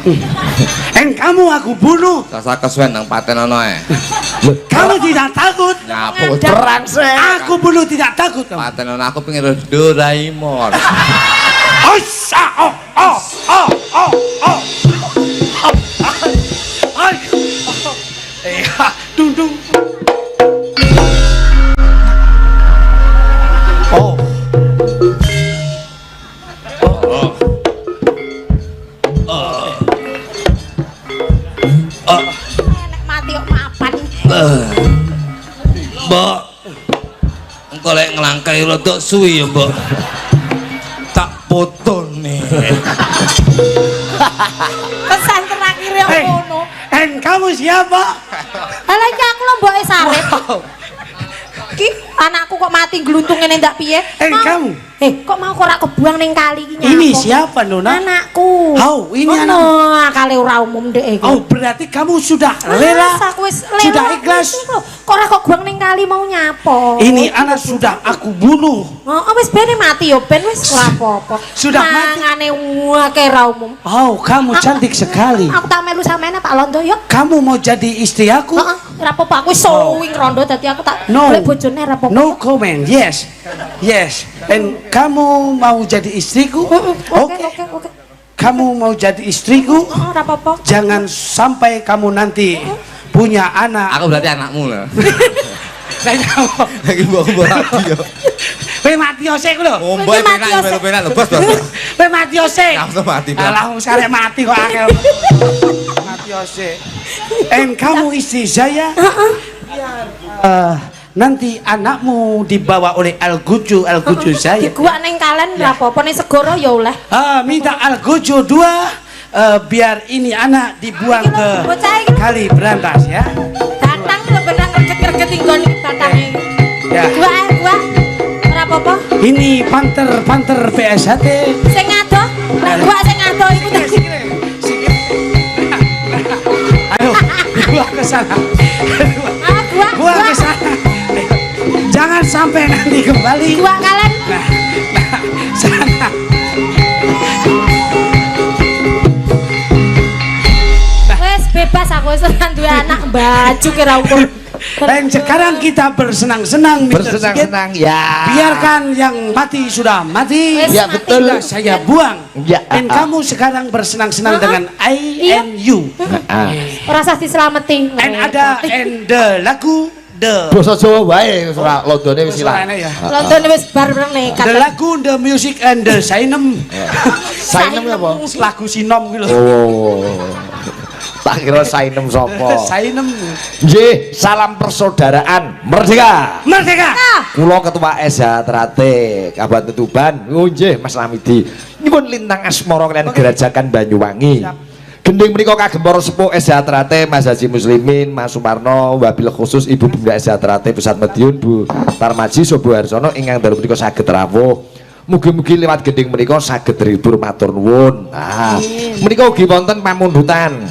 Kamu aku bunuh. Rasa kesuwen nang paten ono ae. Kamu tidak takut. Nyapu Perang sih. Aku bunuh tidak takut. Kamu. paten ono aku pengen roh Doraemon. Dung dung. Nek mati kok mapan. Mbok. Engko lek nglangkai rada suwi ya, Mbok. Tak potone. Pesan terakhir yang Hei, ngono. kamu siapa? Lah iki aku lho mboke Sarip. Ki anakku kok mati gluntung ngene ndak piye? Kamu kok mau ora kebuang ning kali iki Ini siapa, Nona? Anakku. Oh, ini anak. Akale ora umum ndek iki. Oh, berarti kamu sudah rela? Aku wis Sudah ikhlas? Kok ora kok buang ning kali mau nyapo? Ini anak sudah aku bunuh. Oh, wis bene mati yo ben wis ora apa-apa. Sudah mati. Mangane akeh ra umum. Oh, kamu cantik sekali. Aku tak melu sampean Pak Londo yo. Kamu mau jadi istri aku? Heeh, ora apa-apa. Aku wis sowing rondo dadi aku tak No. golek bojone ora apa-apa. No comment. Yes. Yes. And kamu mau jadi istriku? Oke. Kamu mau jadi istriku? Ora apa-apa. Jangan sampai kamu nanti punya anak. Aku berarti anakmu lah. Lagi bawa radio. Kowe mati ose ku lho. Ngombe penak lho, Bos. Kowe mati ose. Langsung mati, Bos. Alah, sarek mati kok akeh. Mati ose. And kamu istri saya? Nanti anakmu dibawa oleh Al-Guju saya. Di gua ning kalen ora apa-apa ning segoro ya oleh. Minta Al-Guju 2 biar ini anak dibuang ke kali berantas ya. Batang lho benang reget-reget nggon iki batange. Ya. Gua ora apa-apa. Ini panter PSHT. Sing ado, lah gua sing ado iku tadi. Ayo, gua ke sana. Gua ke sana. Jangan sampai nanti kembali. Gua kalen. Nah, sana. Wes bebas aku wis ora duwe anak baju kira ukur. Dan sekarang kita bersenang-senang, Mr. Sigit. Bersenang-senang ya. Biarkan yang mati sudah mati. Wes Ya, mati. betul. Sudah saya buang. Ya. Dan kamu sekarang bersenang-senang dengan I Iya. and you. Ora usah dislameti. And ada and the lagu the Basa Jawa wae wis ora Londone wis ilang. Soalnya ya. London wis bar nekat. The lagu, the music and the sainem. Sainem apa? Lagu sinom gitu. Oh. Tak kira sainem sapa. Sainem. Nggih, salam persaudaraan merdeka. Merdeka. Kula Ketua SHTRATE Kabupaten Tuban. Oh nggih, Mas Lamidi. Nyuwun lintang asmara kalian Gerajakan Banyuwangi. Gending menika kagem para sepuh SHTRATE Mas Haji Muslimin, Mas Sumarno, wabil khusus Ibu Bunda SHTRATE Pusat Madiun Bu Tarmaji Sobo Harsono ingkang dalu menika saged rawuh. Mugi-mugi lewat gending menika saged ribur matur nuwun. Menika ugi wonten pamundutan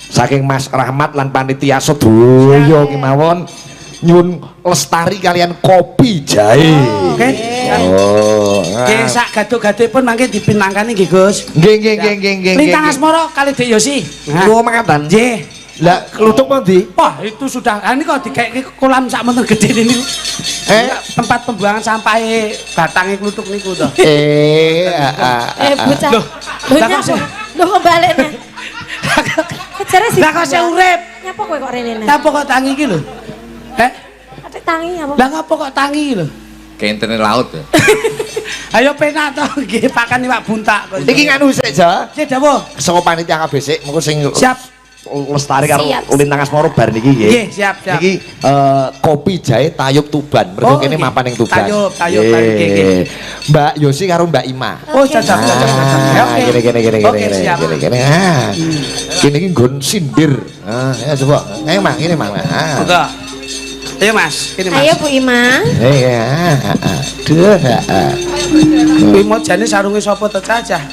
saking Mas Rahmat lan panitia sedaya kemawon nyuwun lestari kalian kopi jahe. Oke. Oh. Nggih sak gaduh-gaduhipun mangke dipinangkani nggih Gus. Nggih. Lintang asmara kali Dek Yosi. Kulo mangatan. Nggih. Lah kluthuk ndi? Wah, itu sudah. Ini kok dikek kolam sak monten gede ini. Tempat pembuangan sampah batange kluthuk niku to. Bocah. Loh, lah kok Lho kok balene. Kecere sih. Lah kok saya urip. Nyapa kowe kok rene? Napa kok tangi iki lho? Atik tangi apa? Lah ngapa kok tangi lho? Kayak laut ya. Ayo penak to nggih pakan iwak buntak kok. Iki nganu sik, Ja. Sik dawuh. Saka panitia KBC mengko sing Siap. lestari karo Siap. lintang asmara bar niki nggih. Nggih, siap. Niki kopi jahe Tayub Tuban. Mergo kene nggih. mapan ning Tuban. Tayub, Nggih. Mbak Yosi karo Mbak Ima. Oh, cocok. Oke. Oke, siap. Gini. Kene iki nggon sindir. Ya coba. Ayo Mang, ini Mang. Monggo. Ayo Mas, kene Mas. Ayo Bu Ima. Duh. Kuwi mau jane sarunge sapa to Cacah?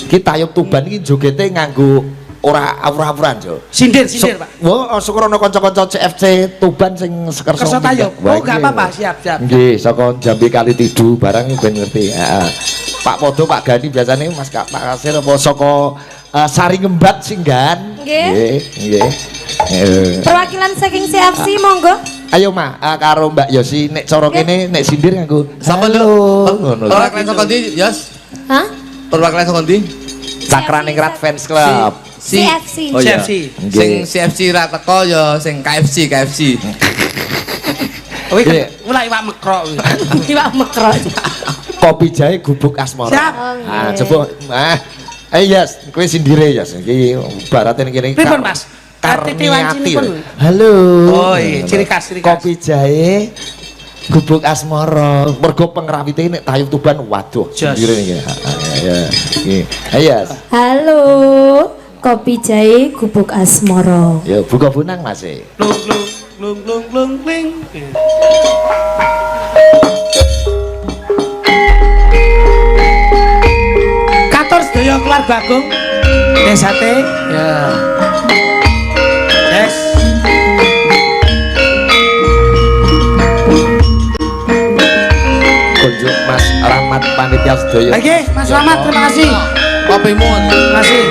Ki Tayub Tuban iki jogete nganggo ora awur-awuran, Jo. Sindir, Pak. Wah, syukurane kanca-kanca CFC Tuban sing sekerso. Kerso Tayub. Oh, enggak apa-apa, siap. Nggih, saka Jambi Kali Tidu barang ben ngerti. Heeh. Pak Podo, Pak Gani biasanya Mas Pak Kasir apa saka Sari Ngembat Singgan. Nggih. Perwakilan saking CFC monggo. Ayo Ma, karo Mbak Yosi nek cara kene nek sindir nganggo Sapa halo. lho? Perwakilan saka ndi, Yos? Hah? Perwakilan saka ndi? Cakraningrat Fans Club. CFC. Oh iya. CFC. Sing CFC ra teko ya sing KFC. Kuwi mulai iwak mekrok. Iwak mekro. Kopi jahe gubuk asmara. Siap. Coba yes, kowe sindire Yas. Iki barate ning kene. Pripun Mas? Karniati. Halo. Oh iya, ciri khas. Kopi jahe gubuk asmara. Mergo pengrawite nek Tayub Tuban waduh sindire niki. Ya. Nggih. Yes. Halo. Kopi jahe gubuk asmara. Ya buka bunang Mas. Lung. Bagong desate ya yes kunjung Mas Rahmat panitia sedaya. oke Mas Rahmat terima kasih kopimu terima kasih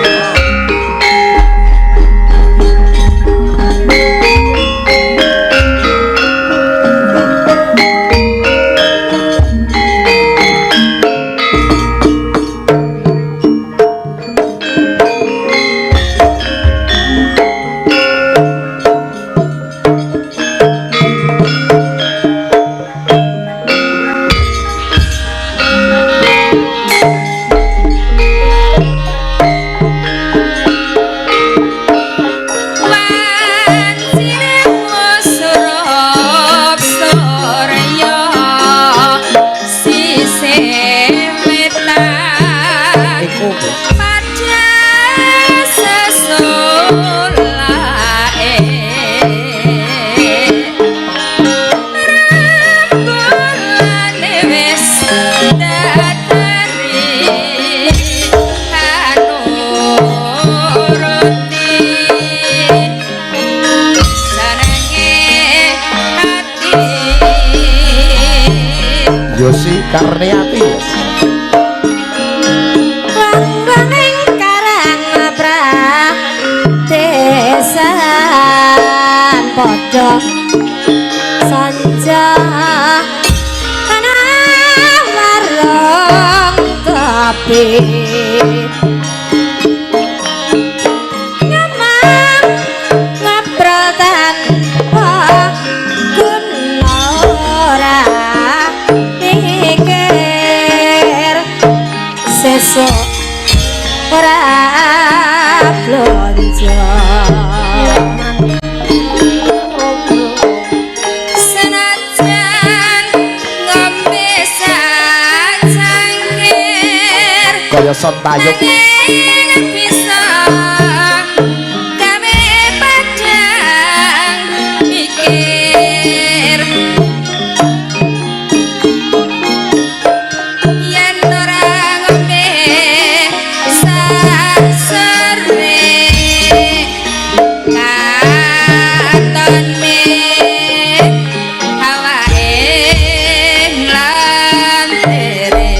Yosi Karniati. Wanging karang abrah desan padha sanja ana warung kopi nyamang ngabratan ora mikir sesuk ora blonjo senajan ngombe sacangkir Kaya son tayub bisa gawe padang mikir yen ora ngombe sasere katone awake mlantere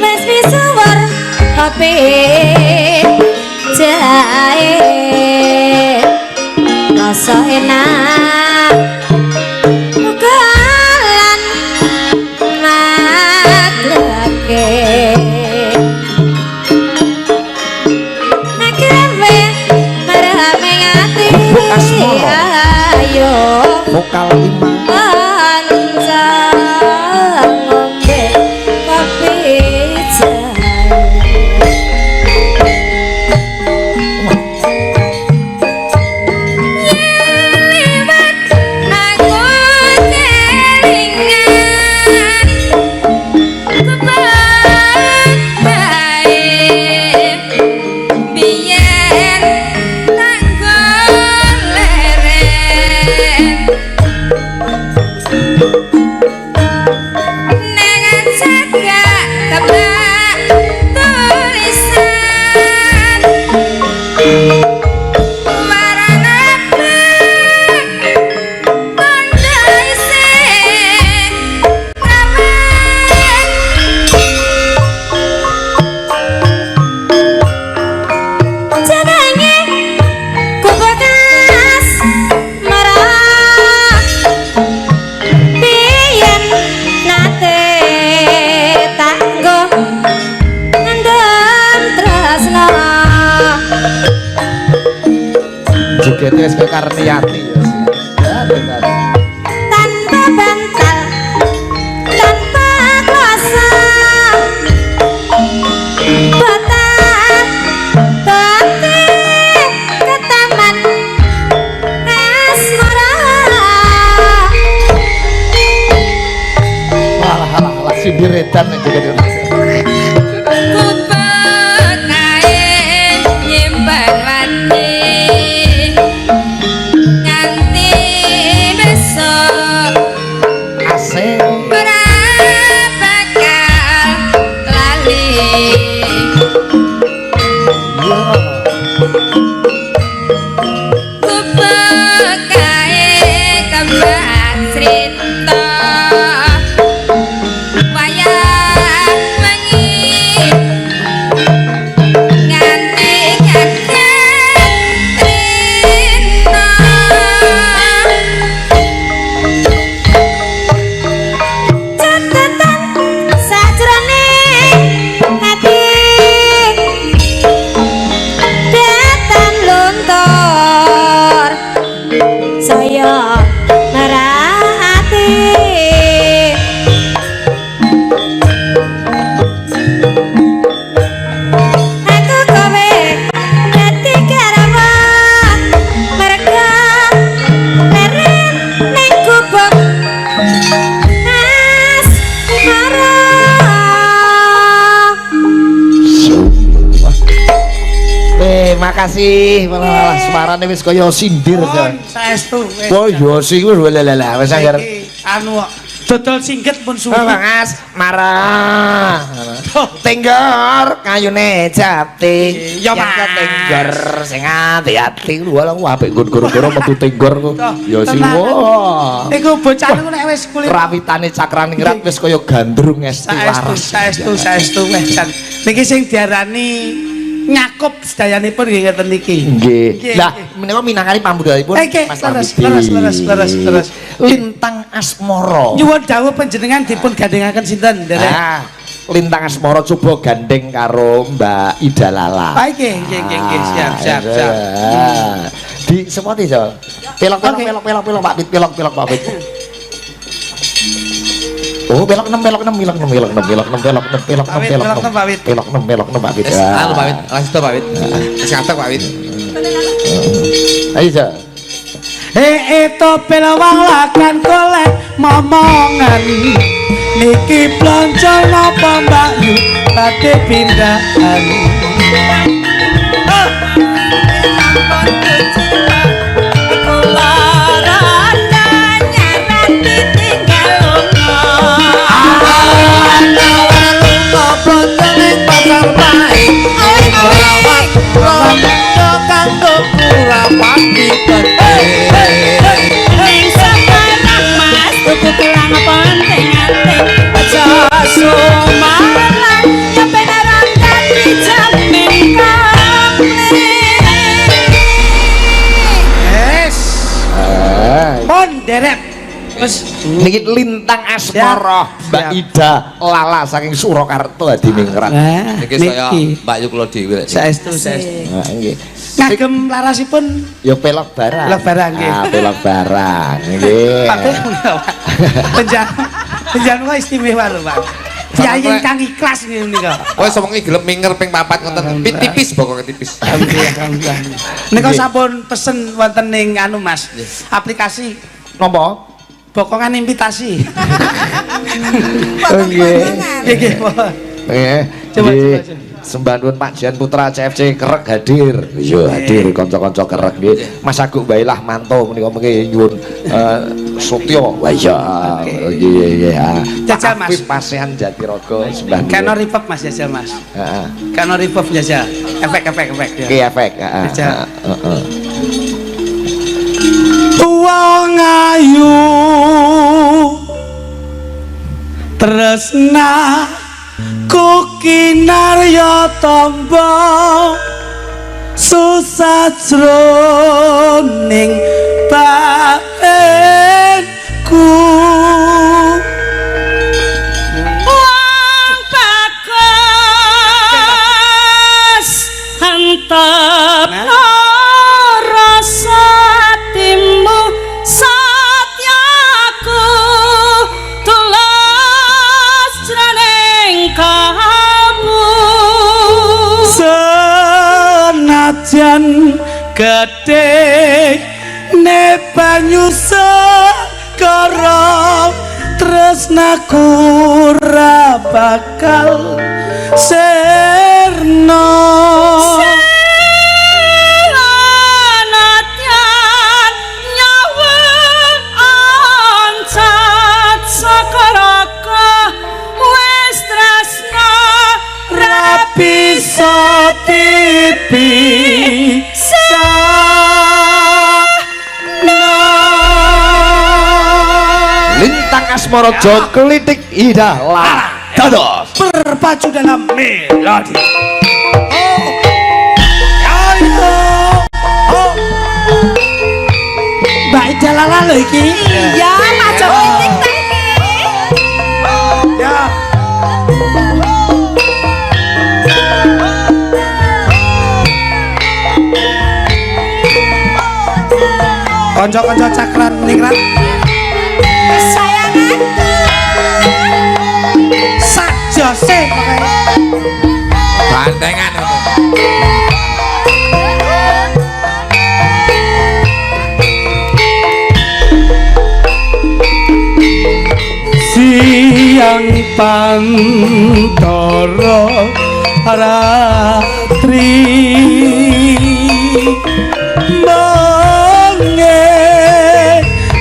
wis misuwur kopi jahe rasa enak ugalan magleke nek kowe marame ati ayo vokal 5 panjang ngombe kopi jahe liwat aku kelingan kebahagiaan biyen tak goleren nengan jaga kebak tulisan marang apa tanda isih ramen jagange kubekas marah biyen nate tanggo ngendem tresno Jogete wis ke Karniati ya benar. tanpa bantal tanpa kuasa batang bati ke taman asmara Alah sindiretan nek Jogete. kupet ae nyimpan wati nganti besok kaya merati aku kowe dadi karawa merga leren ning gubuk asmara. Makasih malah semarane wis kaya sindir Pun saestu. oh yo sing wis lelele wis anggar Anu dodol singget pun suwi. Mas marah tenggor kayune jati Ya, yang Mas. tenggor sing ati-ati lho lha apik nggon goro-goro metu tenggor ku ya sing wah Iku bocah niku nek wis kulit rawitane cakraningrat wis kaya gandrung esti waras saestu wis jan. Niki sing diarani nyakup sedayanipun nggih ngeten niki. nggih lah menika minangkani pambudayipun Mas Leres. Lintang Asmara Nyuwun dawuh panjenengan dipun gandhengaken sinten, Nderek? Lintang Asmara coba gandeng karo Mbak Ida Lala. Ah nggih, siap. Di sepoti so. Pelok Pak Pit. Oh, pelok 6 Pak Pit. Wis anu Pak Wit, lanjut Pak Wit. Wis ngatek Pak Wit. Ayo, Jo. Itu pelawang lakan golek momongan niki blonco napa Mbak Yu badhe pindahan. Derep wis Niki Lintang Asmara Mbak Ida Lala saking Surakarta Hadiningrat. Niki saya Mbak Yu kula dhewe. Saestu. Nggih. Ngagem larasipun Ya pelok barang. Pelok barang, nggih. Pelok barang nggih. Penjangan istimewa lho, Pak. Kiai kang ikhlas ngene nika. Kowe sewengi gelem minger ping 4 ngoten. Tipis pokoke tipis. Alhamdulillah. Nika sampun pesen wonten ning anu Mas. Aplikasi Napa? bokongan invitasi. Nggih. Nggih. Nggih. Coba. Sembah nuwun Pak Jan Putra CFC Kerek hadir. Iya hadir kanca-kanca Kerek nggih. Mas Agung Bailah mantu menika mengki nyuwun Sutya. Wah iya. Nggih. Jajal Mas. Pasean Jatirogo sembah nuwun. Kano reverb Mas jajal Mas. Heeh. Kano reverb jajal. Efek ya. Ki efek, heeh. Heeh. Wong ayu tresna kukinarya tamba susah jroning batinku Wong bagus antep rasa timu satyaku tulus jroning kamu senajan gedhe ne banyu segara tresnaku ora bakal sirna Senadyan nyawa oncat sakaraka wis tresna bisa Lintang Asmara Jo Klitik Ida Lala dados berpacu dalam melodi. Ayo, Mbak Ida Lala lho iki. iya maco klitik ta iki Ya. kanca-kanca cakran ningrat Sayanganku sajose bantengan siang pantoro ratri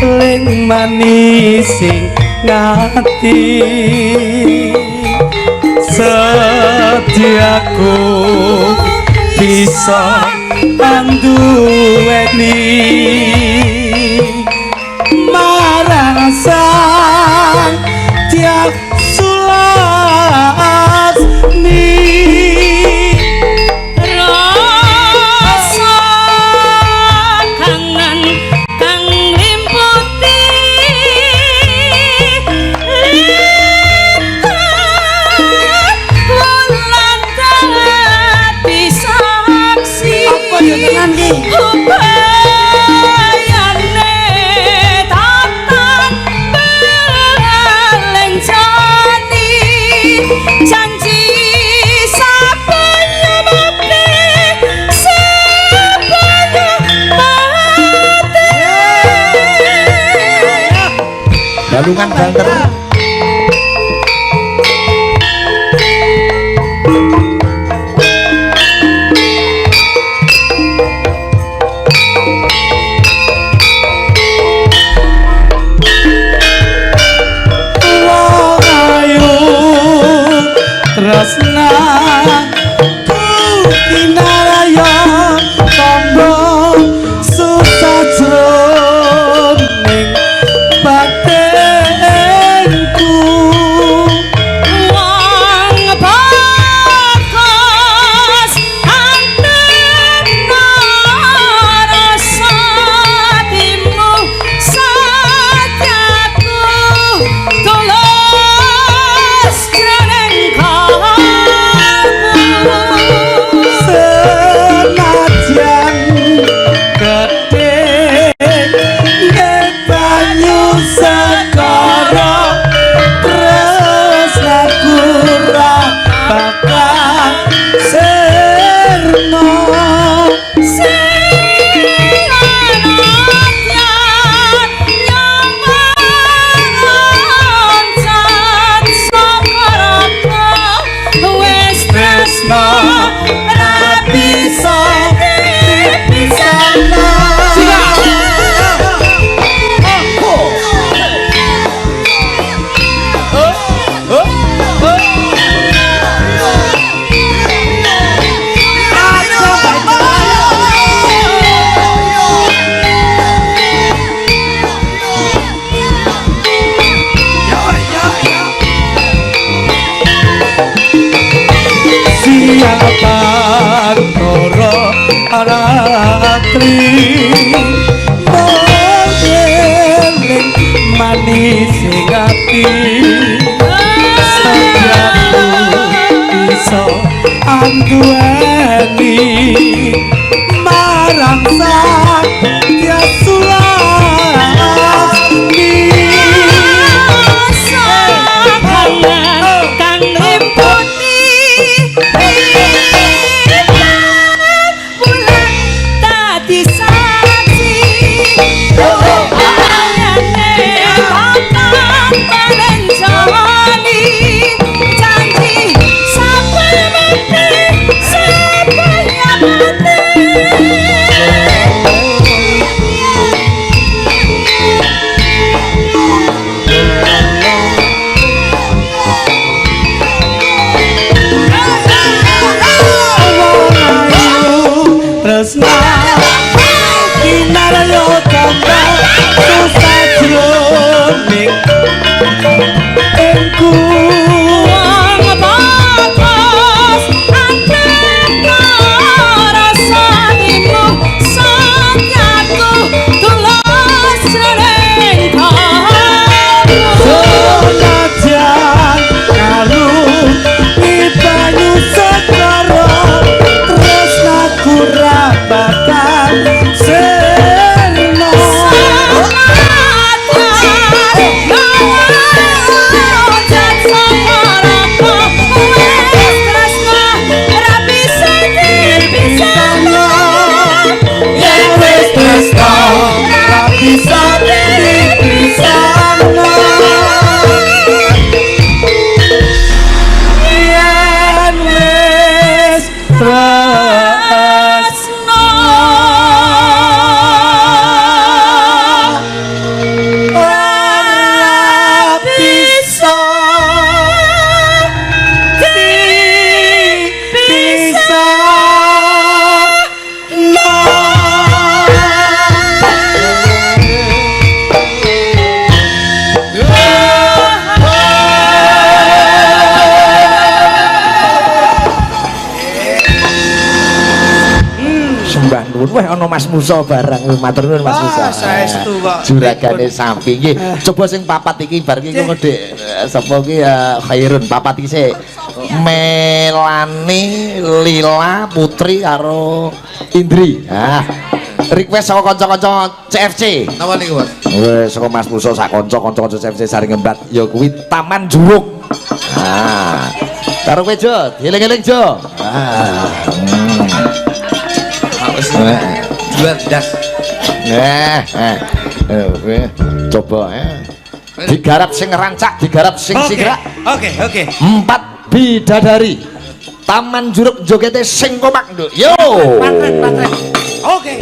mengeling manising ngati setiaku bisa anduweni marang sang tiap sulasmi rasa kangen kang limputi wulan dadi saksi apa ya tenan ki bayane tatan balencani janji sapanya mati sapanya mati Balungan banter. wong ayu tresna kinaraya tombo susah jroning batinku wong bagus antena rasa timu sajaku tulus jroning kalbu senajan gedhe yen banyu segara tresnaku ra bakal sirna tresna ra bisa dipisahna siapa toro ratri mengeling manis ngati setiapku bisa anduweni marang sang tiap sulasmi kang limputi bulan dadi saksi bayane tatan balencani janji sampai mati sampai mati weh ana Mas Musa barang matur nuwun Mas Musa. Saestu kok. Juragane samping nggih. Coba sing papat iki bar iki kok Dik sapa iki Khairun papat iki sik. Melani Lila Putri karo Indri. Request saka kanca-kanca CFC. Napa niku, Mas? Wes saka Mas Musa sak kanca-kanca CFC saring ngembat ya kuwi Taman Juruk. Karo kowe Jo, eling-eling Jo. Wis jual das. Coba digarap sing rancak, digarap sing sigrak. Oke. 4 bidadari. Taman Juruk jogete sing kompak, Nduk. Yo. Patrek. Oke.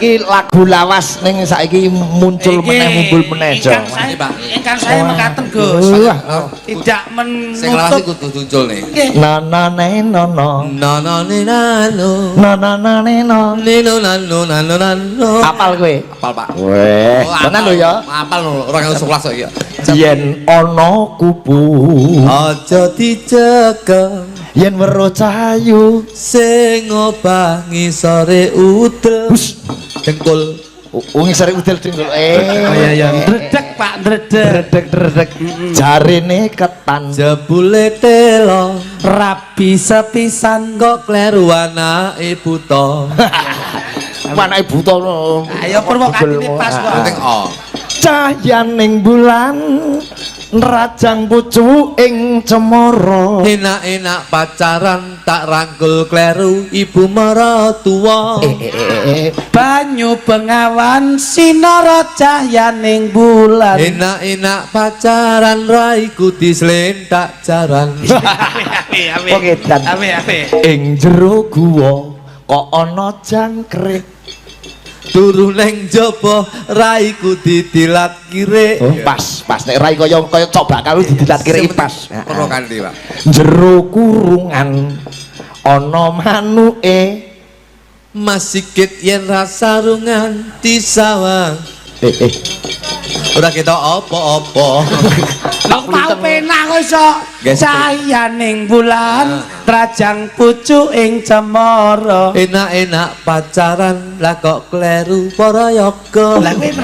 Iki lagu lawas ning saiki muncul meneh mumbul meneh Jo. Ingkang saya mekaten Gus. Tidak Sing lawas menutup iku kudu muncul nih. Nanane nono. Nanane nano. Nanane nono. Nino nano nano nano. Apal kowe? Apal Pak. Weh, tenan lho ya. Apal 2011 kok ya. Yen ana kupu aja dicekel yen weruh cahayu sing obah ngisore udel dengkul wong sare udel dengkul ya ndredeg Pak dredeg jarene ketan jebule telo rabi sepisan kok kleru anake buta manake buta ayo provokatine pas kok penting cahayaning bulan nrajang pucu ing cemara enak-enak pacaran tak rangkul kleru ibu maratua banyu bengawan sinara cahyaning bulan enak-enak pacaran raiku dislentak jaran Pokedan ing jero guwa kok ana jangkrik turu neng jaba raiku ditilat kire pas nek rai kaya coba kalau ditilat kire pas perlu kanthi Pak jero kurungan ana manuke Mas Sigit yen rasarungan disawang ora ketok apa-apa Lho tau penak kok iso cahayaning bulan trajang pucuk ing cemara enak-enak pacaran lah kok kleru para yoga lha kuwi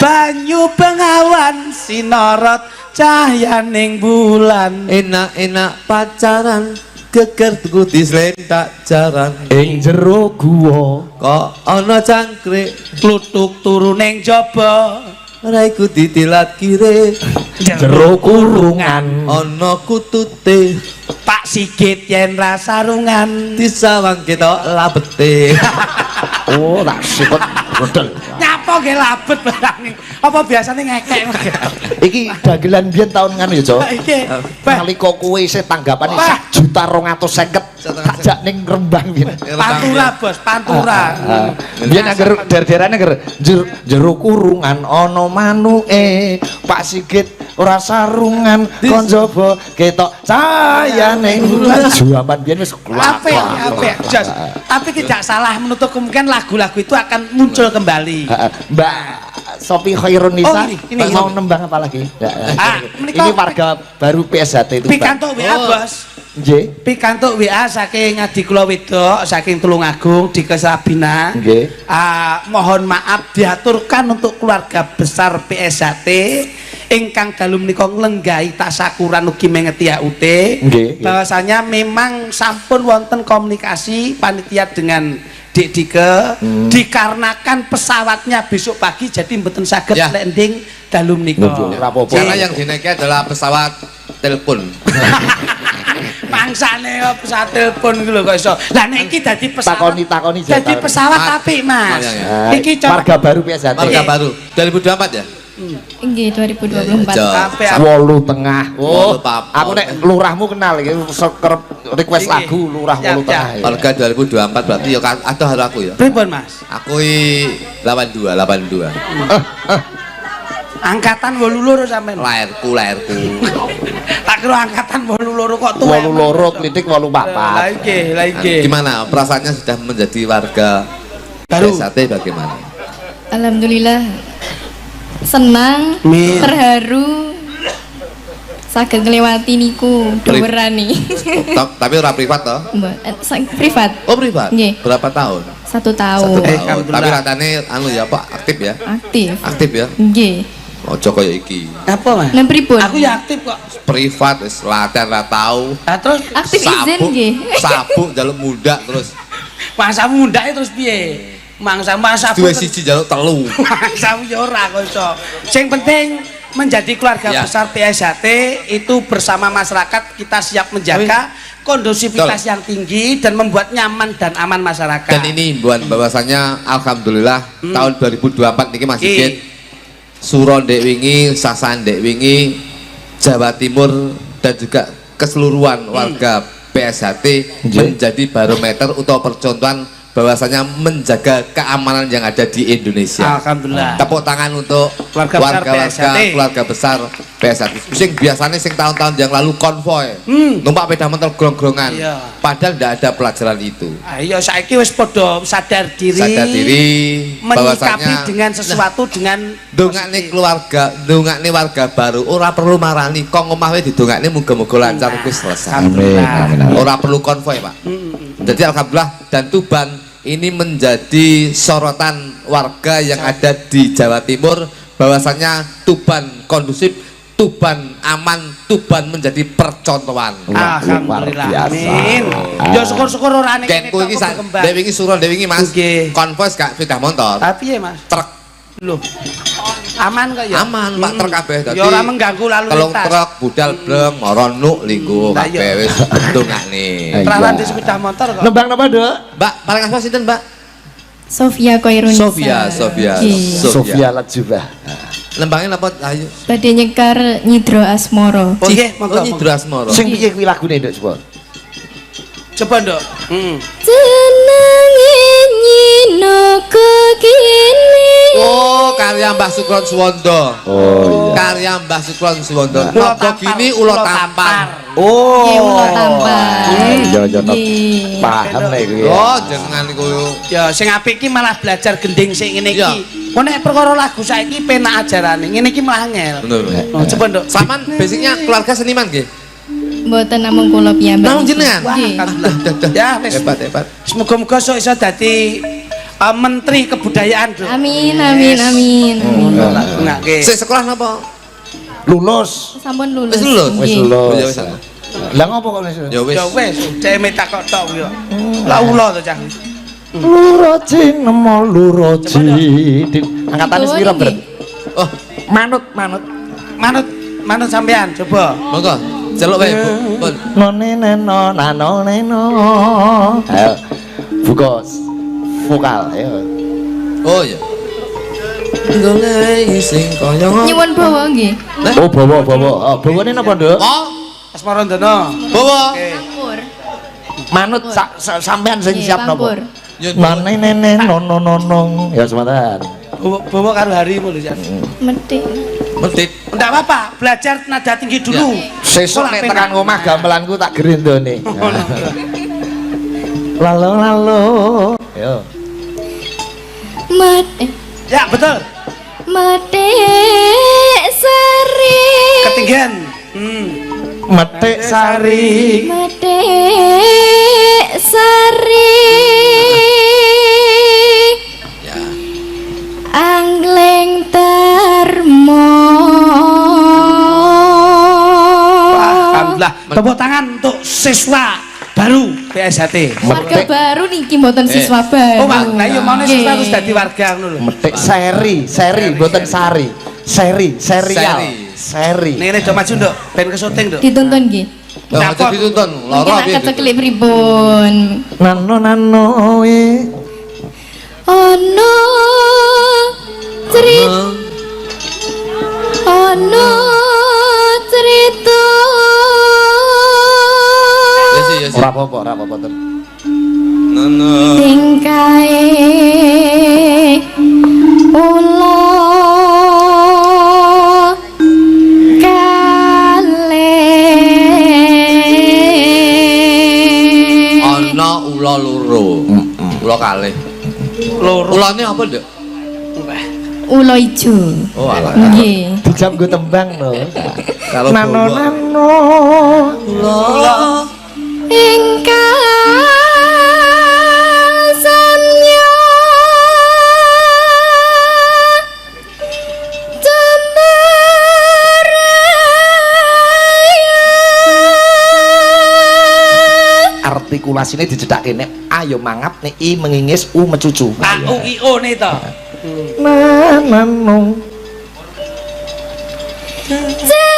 banyu bengawan sinorot cahayaning bulan enak-enak pacaran geger tuku dislentak jaran ing jero guwa kok ana cangkrik kluthuk turu ning jaba raiku ditilat kire jero kurungan ana kutute Pak Sigit yen rasarungan disawang ketok labete oh tak sikut godel nyapa nggih labet barang apa biasane ngekek iki dagelan biyen taun nganu ya Jo iki nalika kowe isih tanggapane 1.250.000 tajak ning Rembang biyen pantura bos pantura biyen angger der-derane angger jero kurungan ana manuke Pak Sigit ora sarungan kon jaba ketok cahayaning bulan jaman biyen wis apik jos tapi tidak salah menutup kemungkinan lagu-lagu itu akan muncul kembali Mbak Sophie Khairunisa ini mau nembang apa lagi? Ini warga baru PSHT itu. pikantuk WA bos Nggih. pikantuk WA saking Ngadi Kula Wedok saking Tulungagung di Kesabina Nggih. Mohon maaf diaturkan untuk keluarga besar PSHT ingkang dalu menika nglenggahi tasakuran ugi mengeti AUT bahwasanya memang sampun wonten komunikasi panitia dengan Dik Dike dikarenakan pesawatnya besok pagi jadi mboten saged landing dalu menika. Karena yang dinaiki adalah pesawat telepon. Mangsane pesawat telepon iki lho kok iso. Lah nek iki dadi pesawat. Takoni Dadi pesawat apik, Mas. Iki warga baru PSHT. Warga baru 2024 ya? Nggih 2024. Sampai 8.30. Oh, Wolu aku nek lurahmu kenal iki request lagu lurah 8.30. Warga 2024 berarti ya adoh karo aku ya. pripun, Mas? Aku 82. Angkatan 82 sampean. Lahirku. Tak kira angkatan 82 kok tuwek. 82 klitik 84. Lah iki. Gimana perasaannya sudah menjadi warga Baru. PSHT bagaimana? Alhamdulillah senang, terharu saged ngliwati niku duwerani. Tapi ora privat toh? Privat. Oh privat? Nggih. Berapa tahun? 1 tahun. Tapi ratane anu ya Pak, aktif ya? Aktif ya? Nggih. Ojo kaya iki. Apa, Mas? Nang pripun? Aku ya aktif kok. Privat wis latihan ra tau. Lah terus Aktif izin nggih. Sabuk njaluk mundak terus. mangsamu mundake terus piye? Mangsa Duwe siji njaluk telu. Mangsamu ya ora kok iso. Sing penting menjadi keluarga besar PSHT itu bersama masyarakat kita siap menjaga kondusivitas yang tinggi dan membuat nyaman dan aman masyarakat. Dan ini himbauan bahwasanya alhamdulillah tahun 2024 niki Mas Sigit Suro ndek wingi, Sasan ndek wingi, Jawa Timur dan juga keseluruhan warga PSHT menjadi barometer atau percontohan bahwasanya menjaga keamanan yang ada di Indonesia. Alhamdulillah. Tepuk tangan untuk keluarga besar PSHT. Sing biasanya sing tahun-tahun yang lalu konvoy, numpak sepeda motor grong-grongan. Iya. Padahal tidak ada pelajaran itu. Ayo saiki wis padha sadar diri. Sadar diri menyikapi bahwasanya dengan sesuatu dengan dongakne keluarga, dongakne warga baru, ora perlu marani. Kong omah wae didongakne muga-muga lancar wis selesai. Amin, amin, amin. Ora perlu konvoy, Pak. Jadi alhamdulillah dan Tuban ini menjadi sorotan warga yang ada di Jawa Timur bahwasanya Tuban kondusif, Tuban aman, Tuban menjadi percontohan. Alhamdulillah. Luar biasa. Amin. Ya syukur-syukur ora nek Genku iki dewe iki suruh dewe iki Mas. Nggih. Konvoy gak sepeda motor. Tapi ya Mas, Truk lho. Aman kok ya? aman, Pak, truk kabeh dadi. Ya ora mengganggu lalu Telung lintas. truk budal bleng moronuk linggo Lah, iya. kabeh wis ndongakne. Perawan di sepeda motor kok. Nembang napa, Dok? Mbak, paling asma sinten, Mbak? Sofia Koirunisa. Sofia. Sofia Latjubah. Lembangnya apa? Ayo. Badhe nyekar Nyidro Asmoro. Oh nggih, monggo. Nyidro Asmoro. Sing piye kuwi lagune, Dok, coba? Coba, Nduk. Jenenge nyinoku kene. Oh, karya Mbah Sukron Suwondo. Oh iya. Karya Mbah Sukron Suwondo. Ulo Nopo gini ulo tampar. Oh. Nggih ulo tampar. Iya, iya, Nggih. paham nek kuwi. Oh, jenengan niku. Ya sing apik iki malah belajar gending sing ngene Iya. iki. Kok nek perkara lagu saiki penak ajarane. Ngene iki malah angel. Bener. Oh, coba, Nduk. Saman basicnya keluarga seniman nggih. Mboten namung kula piyambak. Namung jenengan? Nggih. Alhamdulillah. Ya wis. Hebat. Semoga-moga sok iso dadi menteri kebudayaan, Nduk. Amin amin amin. amin. Gunake. Sik sekolah napa? Lulus. Sampun lulus. Wis lulus? Wis Nggih. lulus. Ya wis. Lah ngopo kok wis? Ya wis. Ya wis, dhek takok tok yo. Lah ulo to, Cah. Luroji nemo luroji. Angkatane Betul, sepiro, nggih. Bret? Oh, Manut. Manut sampean, coba. monggo. Celuk wae, Bu. Pun. None neno nano neno. Ayo. Buka vokal, ayo. Oh ya. Golek sing kaya Nyuwun bawa nggih. Oh, bawa. Oh, bawane napa, Nduk? Oh, Asmarandono. bawa. Pangkur. Manut sampean sing Nggih, siap napa? pangkur. None nene nono nono. Ya semantan. Bawa karo harimu lho, Cah. Metik. Medit. Enggak apa-apa, belajar nada tinggi dulu. Sesuk Kok nek penak? tekan omah gamelanku tak gerendone. Lalo. Yo. Ya, betul. Metik sari. Ketinggian. Metik sari. Metik sari. Ya. Angling termo. Alhamdulillah. Tepuk tangan untuk siswa baru PSHT. Warga Metik. baru niki mboten siswa baru. Oh, Bang, lah yo mone Nggih. siswa wis dadi warga ngono lho. Metik seri, mboten sari. Serial. Seri. Ning do maju, Nduk, ben kesuting, Nduk. Dituntun nggih. Lah aja dituntun, lara Mungkin piye? akan ceklik pripun. Nano Ono cerita. Ono cerita. Ya sih. ora apa-apa ten. Nono. Tingkae ula kalih. Ana ula loro. Ula kalih. Loro. Ulane apa, Nduk? Ula ijo. Oh, alah. Nggih. Dijam go tembang lho. Kalau Nano bawa. nano. Ula. Ingkang samya cemberaya. Artikulasine dicethake nek ayo mangap nek i mengingis u mecucu. AUIO ne to. Nano. Jenenge ula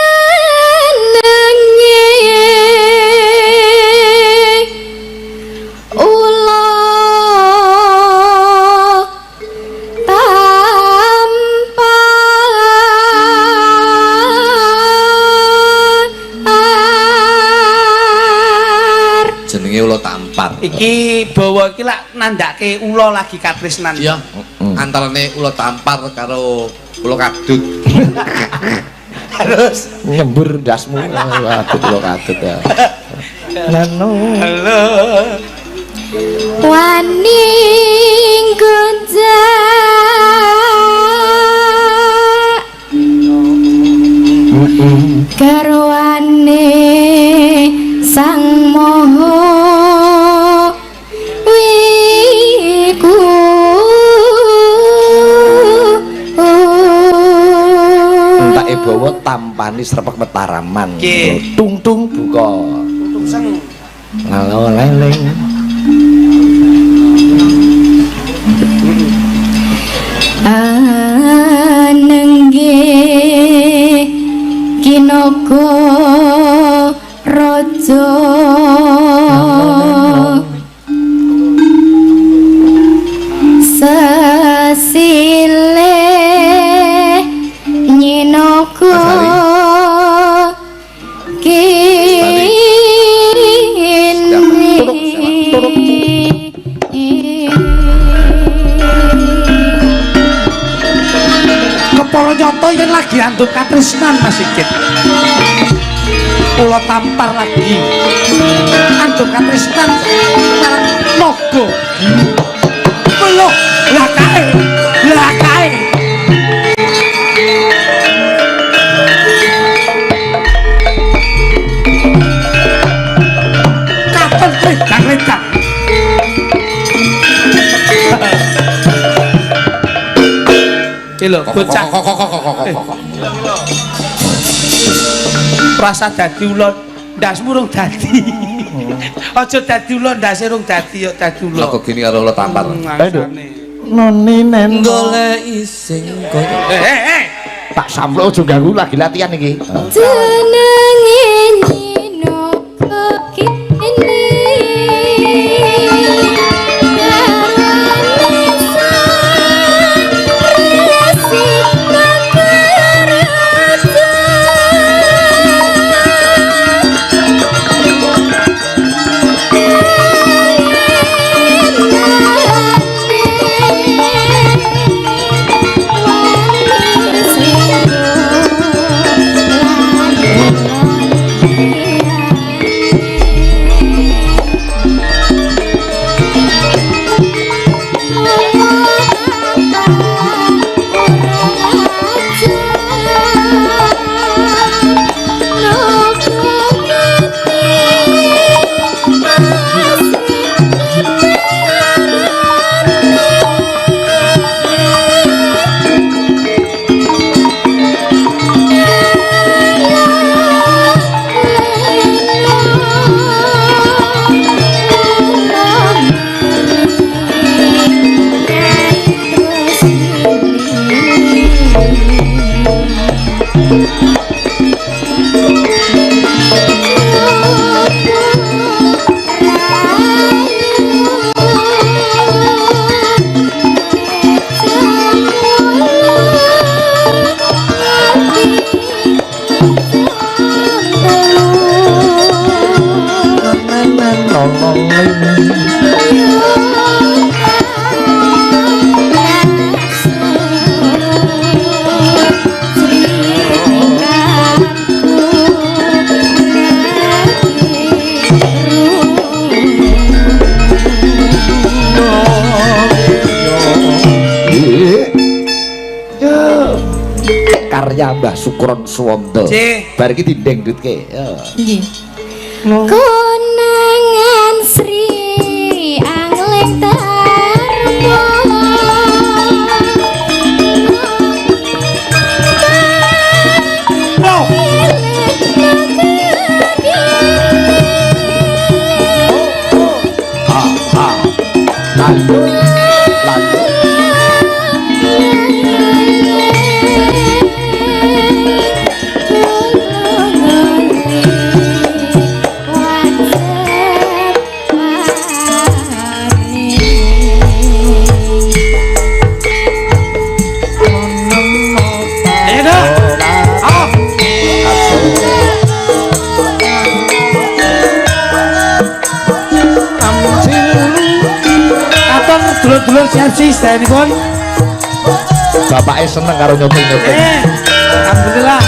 tampar. Jenenge ula tampar. Iki bawa iki lak nandake ula lagi katresnan. Iya. Antarane ula tampar karo ula kadut. Harus nyembur dasmu adut lo kadut ya. Nano. halo. wani gonjak garwane sang moho wiku Entake bawa tampani srepek metaraman. Nggih. Tung-tung buka. Untung seng. Lalo leleng. anengge kinoko raja sesile nyinoko Kepala nyoto yang lagi antuk katresnan Mas Sigit. Ula tampar lagi. Antuk katresnan marang naga. Loh, lah kae. Lah kae. Kapan redang-redang. Iki lho, bocah. Rasa dadi ula ndasmu rung dadi. Aja dadi ula ndase rung dadi ya dadi ula. Lha kok gini karo ula tampar. Noni nen. Goleki sing koyo. Tak samplo aja ganggu lagi latihan iki. jenenge nyinoko kene karya Mbah Sukron Suwondo. Bar iki dindengdutke. nggih konangan Sri Angling Tarmo Lalu lalu wajah resepsi sedayanipun. Bapaknya seneng karo nyopeng-nyopeng. Alhamdulillah.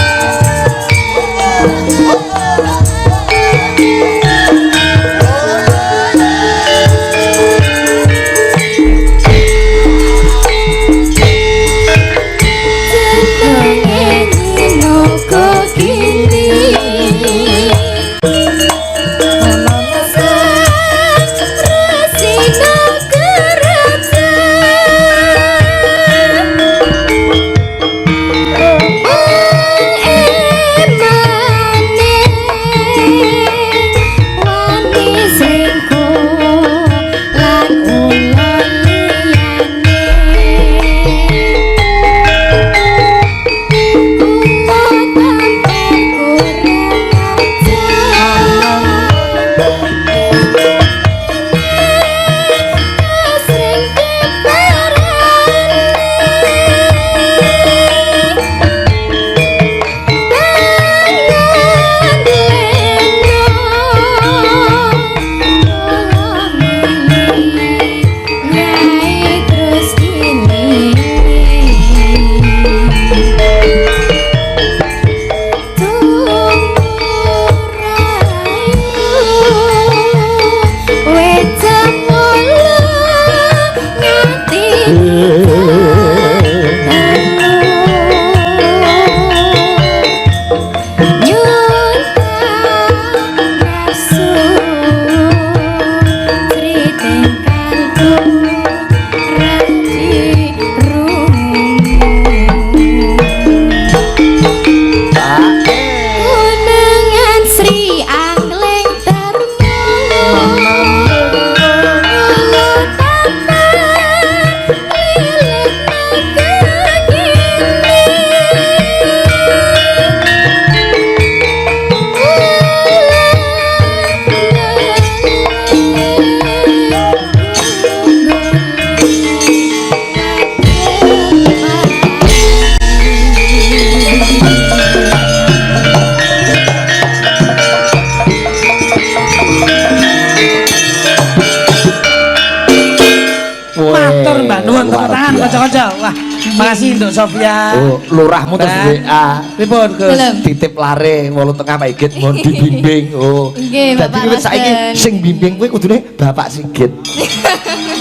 kanca-kanca. Wah, makasih untuk Sofia. Oh, lurahmu terus WA. Pripun, Gus? Titip lare 8.30 Pak Igit mohon dibimbing. Oh. Nggih, Bapak Dadi saiki sing bimbing kuwi kudune Bapak Sigit.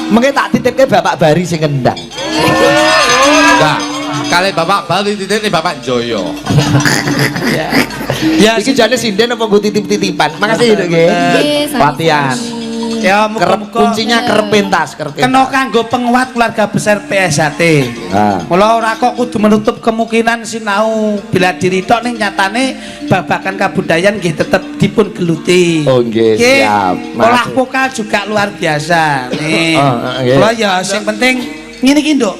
Mengke tak titipke Bapak Bari sing kendang. Enggak. Kali Bapak Bali titipne Bapak Joyo. Ya, iki jane sinden apa nggo titip-titipan. Makasih Dok nggih. Latihan. Ya, muga-muga kuncinya kerep pentas, kena kanggo penguat keluarga besar PSHT. Mula ora kok kudu menutup kemungkinan sinau bila diri tok ning nyatane babagan kabudayaan nggih tetep dipun geluti. Oh nggih, siap. Olah vokal juga luar biasa. Nih. Kula ya sing penting ngene iki, Nduk.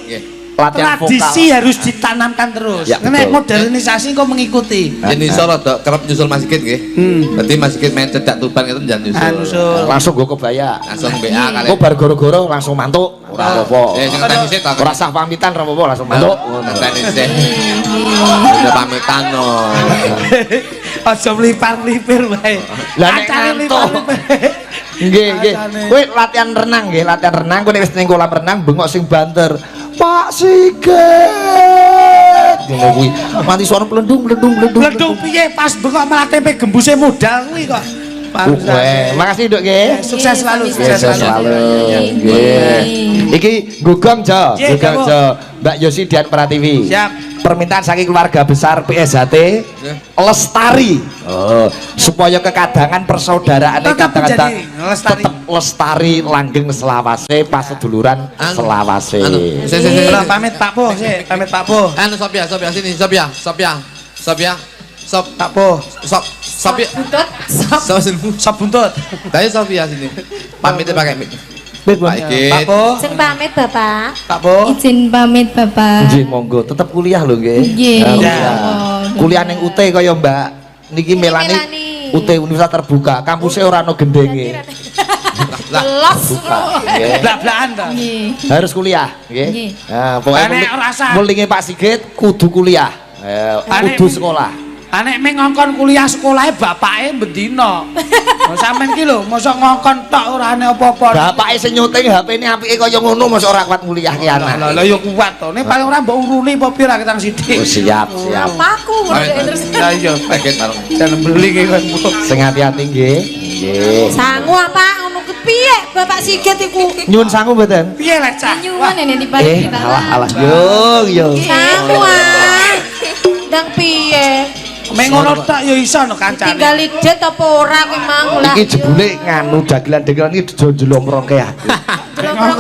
Latihan tradisi vokal harus ditanamkan terus. Ya, Nek modernisasi kok mengikuti. Jadi iso rada kerep nyusul Mas Sigit nggih. Dadi Mas Sigit main cedak Tuban itu jangan nyusul. Langsung go kebaya. Langsung BA kali. Kok bar goro-goro langsung mantuk. Ora apa-apa. Sing ngenteni sik ta. Ora usah pamitan ora apa-apa langsung mantuk. Ngenteni sik. Udah pamitan no. Aja mlipar-lipir wae. Lah nek ngantuk. Nggih, nggih. Kowe latihan renang nggih, latihan renang kowe nek wis ning kolam renang bengok sing banter. Pak Sigit. Ngono kuwi. Mati suara plendung. Plendung piye pas bengok malah tempe gembuse modal kuwi kok. Makasih Dok nggih. Sukses selalu, sukses selalu. Nggih. Iki gugem Jo, gugem Jo. Mbak Yosi Dian Pratiwi. Siap. Permintaan saking keluarga besar PSHT lestari. Oh, supaya kekadangan persaudaraan kadang-kadang tetap lestari langgeng selawase pas seduluran selawase. Pamit Pak Po, pamit Pak Po. Anu Sophia sini, Sophia. Pak Po. Sophia. Sop buntut. Tadi Sophia sini. Pamitnya pakai mic. Pak Po. Sing pamit Bapak. Pak Po. Izin pamit Bapak. Nggih, monggo. Tetep kuliah lho nggih. Nggih. Kuliah ning UT kaya Mbak. Niki melani UT Universitas Terbuka. Kampusnya ora ono gendenge. Los. Blak-blakan to. Harus kuliah, nggih. Nah, pokoke Nek ora usah. mulinge Pak Sigit kudu kuliah. Kudu sekolah. Anek meng ngongkon kuliah sekolahe bapake bendina. Lah sampean ki lho, mosok ngongkon tok ora ane apa-apa. Bapake sing nyuting HP-ne apike kaya ngono mosok ora kuat kuliah ki anak. Lah ya kuat to. Nek paling ora mbok uruni apa pira ketang sithik. Oh, siap, siap. Papaku terus. Lah iya, paket bareng. Jangan beli ki kan. Sing hati-hati nggih. Nggih. Sangu apa ngono ku piye Bapak Sigit iku? Nyuwun sangu mboten? Piye lah cah? Nyuwun ini dibalik kita. Alah yo yo. Sangu ah. Ndang piye? Mek ngono tak ya iso no kancane. Tinggal jet apa ora kuwi mang lah. Iki jebule nganu dagelan-dagelan iki dijlomrongke aku.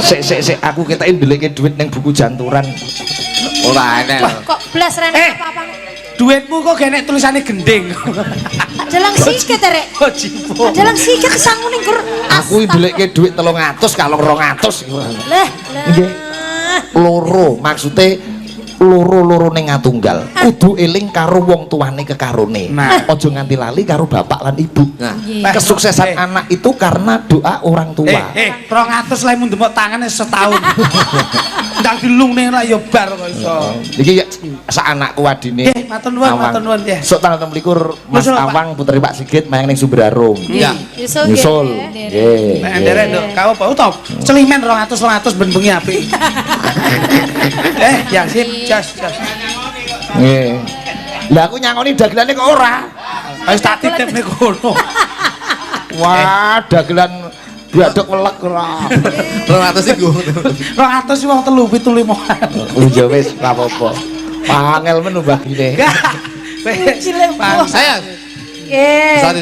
Sik aku ketake ndelike dhuwit ning buku janturan. Ora enek. Kok blas rene apa-apa. Duitmu kok genek tulisane gending. Jelang sikit rek. Oh jipo. Jelang sikit sangu ning gur. Aku ndelike dhuwit 300 kalong 200. Lah, Nggih. Loro maksude loro ning ngatunggal kudu eling karo wong tuane kekarone aja nganti lali karo bapak lan ibu. Nah, kesuksesan anak itu karena doa orang tua. 200 lah mun ndemok tangane setahun. Ndang dilungne ra ya bar kok iso. Iki sak anakku adine. Nggih, matur nuwun nggih. Sok tanggal 26 Mas Nyusul, Pak. Awang putri Pak Sigit mayang ning Sumber Arum. Iya. Nyusul. Nggih. Nek nderek nduk, kau apa utawa celimen 200 ben bengi apik. Ya sip, jas. Nggih. Lah aku nyangoni dagelane kok ora. Wis tak titip nek kono. Wah, dagelan biadok welek ora. 200 iku. 200 sih wong 3-75. Oh ya wis ora apa-apa. Pangel men mbagine. Sayang. Nggih. Sorry.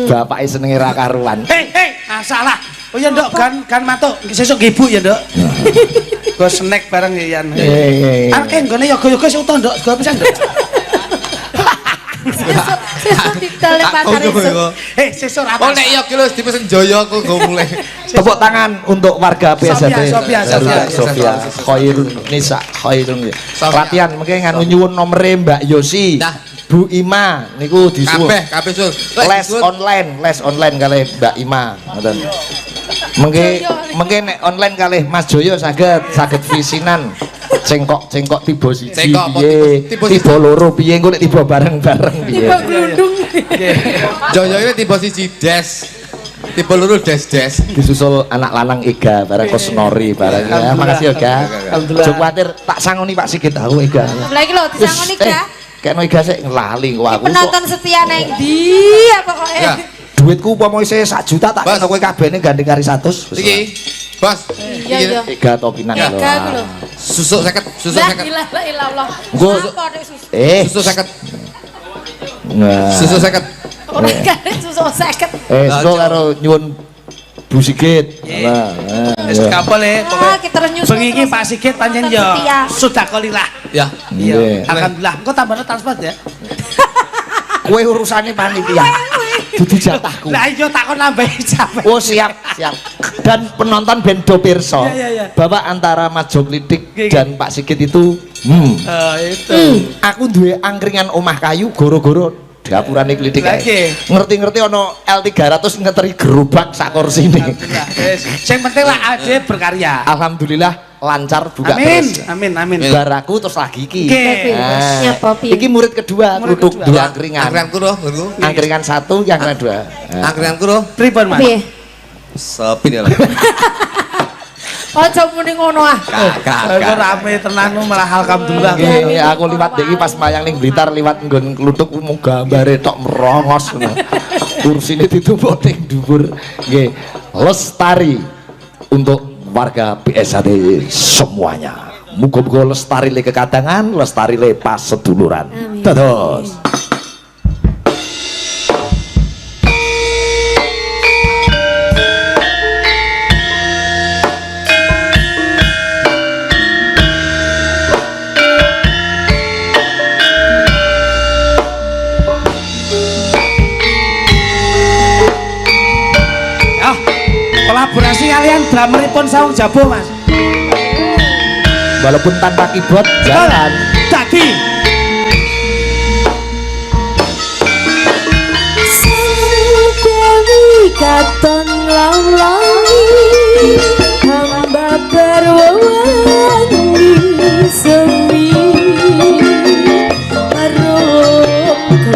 Bapake senenge ra karuan. Hei, salah. Oh ya nduk gan matuk sesuk ibu ya nduk. Go snack bareng ya Yan. Arke nggone yoga-yoga sing utuh nduk, go pisan nduk. Sesuk didol pasar esuk. Sesuk ra. Oh nek iya ki lho dipesen Jaya aku go mulai. Tepuk tangan untuk warga PSDT Sofia. Sofia Khairun Nisa Khairun. Latihan mengke nganu nyuwun nomere Mbak Yosi. Nah. Bu Ima niku disuwun. Kabeh sur. Les online kalih Mbak Ima ngoten. Mengke nek online kalih Mas Joyo saged visinan. Cengkok tiba siji piye, tiba loro piye, engko nek tiba bareng-bareng piye. Tiba glundung. Jaya iki tiba siji des. Tiba loro des. Disusul anak lanang Ega bareng Kosnori bareng ya. Makasih ya, Ga. Alhamdulillah. Aja kuwatir tak sangoni Pak Sigit tahu Ega. Lah iki lho disangoni ga. Kekno Ega sik lali kok aku. Penonton setia nang ndi apa kok Ya. Duitku upama isih 1 juta tak Bos. kena kowe kabehne gandeng kari 100. Iki. Bos. Iya. Ega tokinan Ya. lho. Ega ku lho. Susuk 50. La ilaha illallah. Nggo Apa nek susu? Susuk 50. Nah. Susuk 50. Ora kare susu 50. So karo nyuwun Bu Sigit. Nah. Wis kapal Ah, kita terus nyusul. bengi iki Pak Sigit pancen ya Setia. sudah kolilah. Ya. Nggih. Alhamdulillah. Engko tambahno transport ya. Kowe urusane panitia. Dudu jatahku. Lah iya takon nambahi capek. Oh siap. Dan penonton bendo pirsa Iya. bahwa antara Mas Joklidik Oke. dan Pak Sigit itu Itu. aku duwe angkringan omah kayu goro-goro dapurane Klidik Lah, ae. oke. Ngerti-ngerti ono L300 ngeteri gerobak sak kursine. Nah, wis. Sing penting lah ade berkarya. Alhamdulillah lancar buka Amin. terus. Amin. Baraku terus lagi iki. Oke. Nyapa piye? Iki murid kedua Murid duduk kedua. dua angkringan. Angkringanku roh, nggonku. Angkringan 1, angkringan 2. Angkringanku roh. Pripun, Mas? Piye? Sepi dia lah. Aja muni ngono ah. Aku rame tenan malah alhamdulillah. Nggih, aku liwat iki pas mayang ning Blitar liwat nggon kluthuk mung gambare tok merongos ngono. Kursine ditumpuk ning dhuwur. Nggih, lestari untuk warga PSAT semuanya. Muga-muga lestari le kekadangan, lestari le pas seduluran. Dados. Oh, kolaborasi kalian drameripun Saung Jabo, Mas. Walaupun tanpa keyboard jalan. Dadi Dewi katon lawangi hamba berwangi sewi arum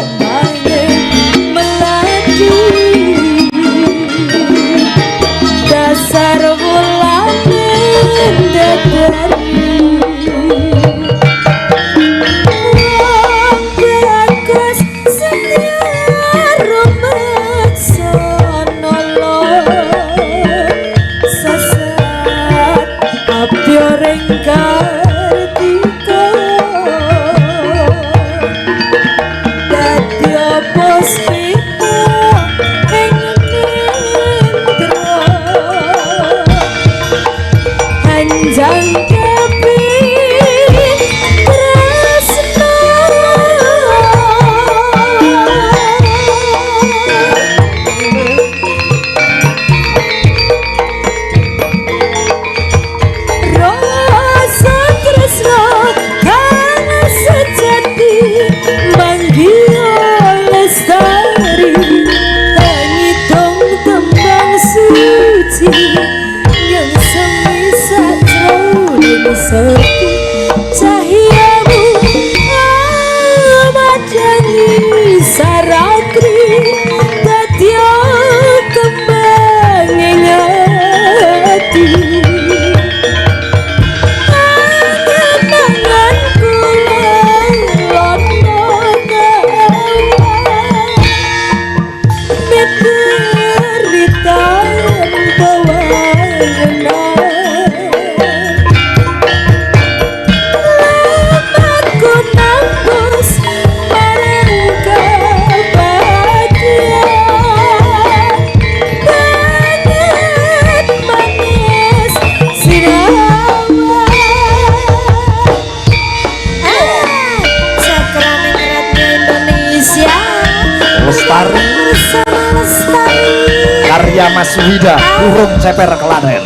karya Mas Wida Urung Ceper Klaten.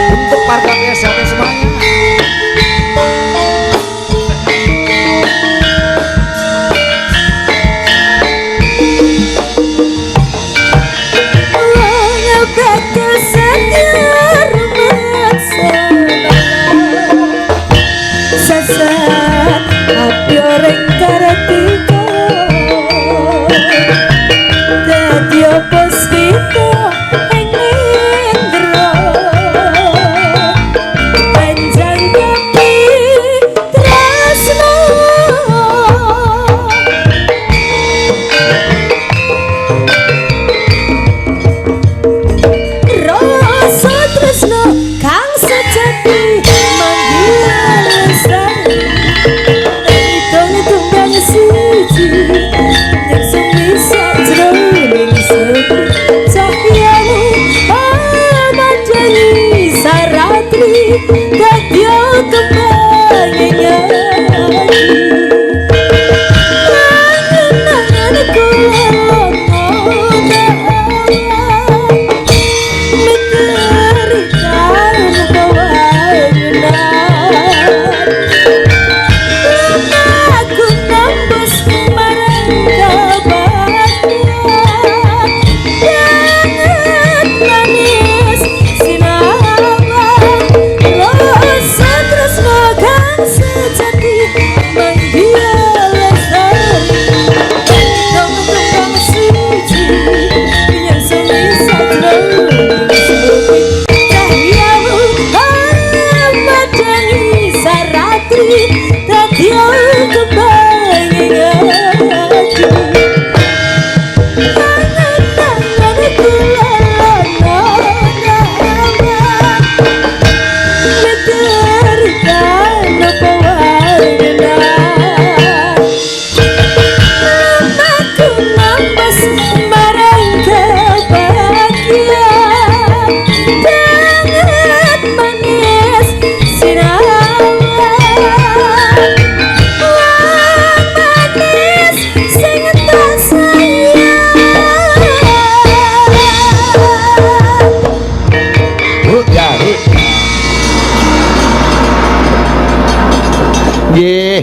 Untuk warga PSHT semuanya.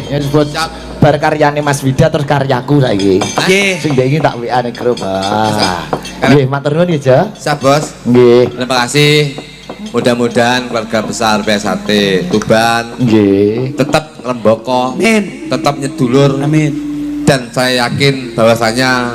Ya disebut bar karyane Mas Wida terus karyaku saiki. Nggih. Sing ndek iki tak WA ning grup. Nggih, matur nuwun ya, Ja. Siap, Bos. Nggih. Terima kasih. Mudah-mudahan keluarga besar PSHT Tuban Nggih. tetap ngrembaka, Amin. tetap nyedulur. Amin. Dan saya yakin bahwasanya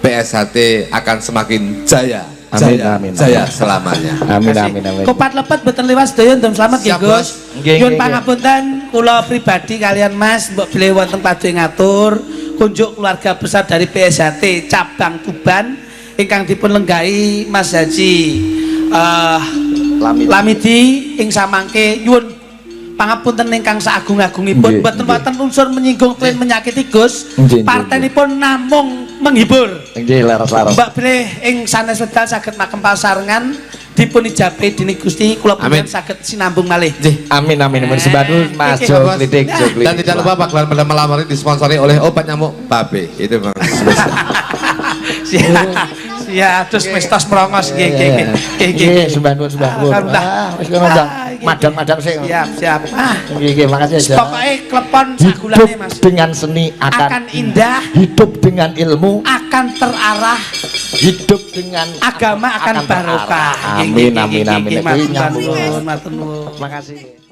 PSHT akan semakin jaya. Amin, Jaya, amin, jaya amin. selamanya. Amin amin amin. Kopat lepet boten liwas sedaya ndem slamet nggih Siap, Gus. Bos. Nggih, Nyuwun nggih, pangapunten kula pribadi kalian Mas mbok bilih wonten paduke ngatur kunjuk keluarga besar dari PSHT cabang Tuban ingkang dipun lenggahi Mas Haji Lamidi ing samangke nyuwun pangapunten ingkang saagung-agungipun Nggih, boten nggih. wonten unsur menyinggung kalian menyakiti Gus. Nggih, nggih, Partenipun namung menghibur. Nggih, laras-laras. Mbak Bre ing sanes wedal saged makem pasarengan dipun ijabahi dening Gusti kula Amin. panjenengan saged sinambung malih. Amin amin amin. Sembah nuwun Mas Oke, Jo Bos. Klitik, Jo Klitik. Dan tidak lupa pagelaran pada malam hari disponsori oleh obat nyamuk Babe. Itu Bang. Siap, terus mestos merongos nggih nggih nggih. Nggih, nggih. Nggih, sembah nuwun sembah nuwun. Alhamdulillah. Wis kono, Jang. nggih, Madang-madang sing. Siap, siap. Nggih nggih, makasih ya, Ja. Pokoke klepon Hidup sagulane Mas. dengan seni Akan indah, hidup dengan ilmu, akan terarah, hidup dengan agama akan barokah. Amin amin amin. Matur Nyambung. nuwun, matur nuwun. Makasih.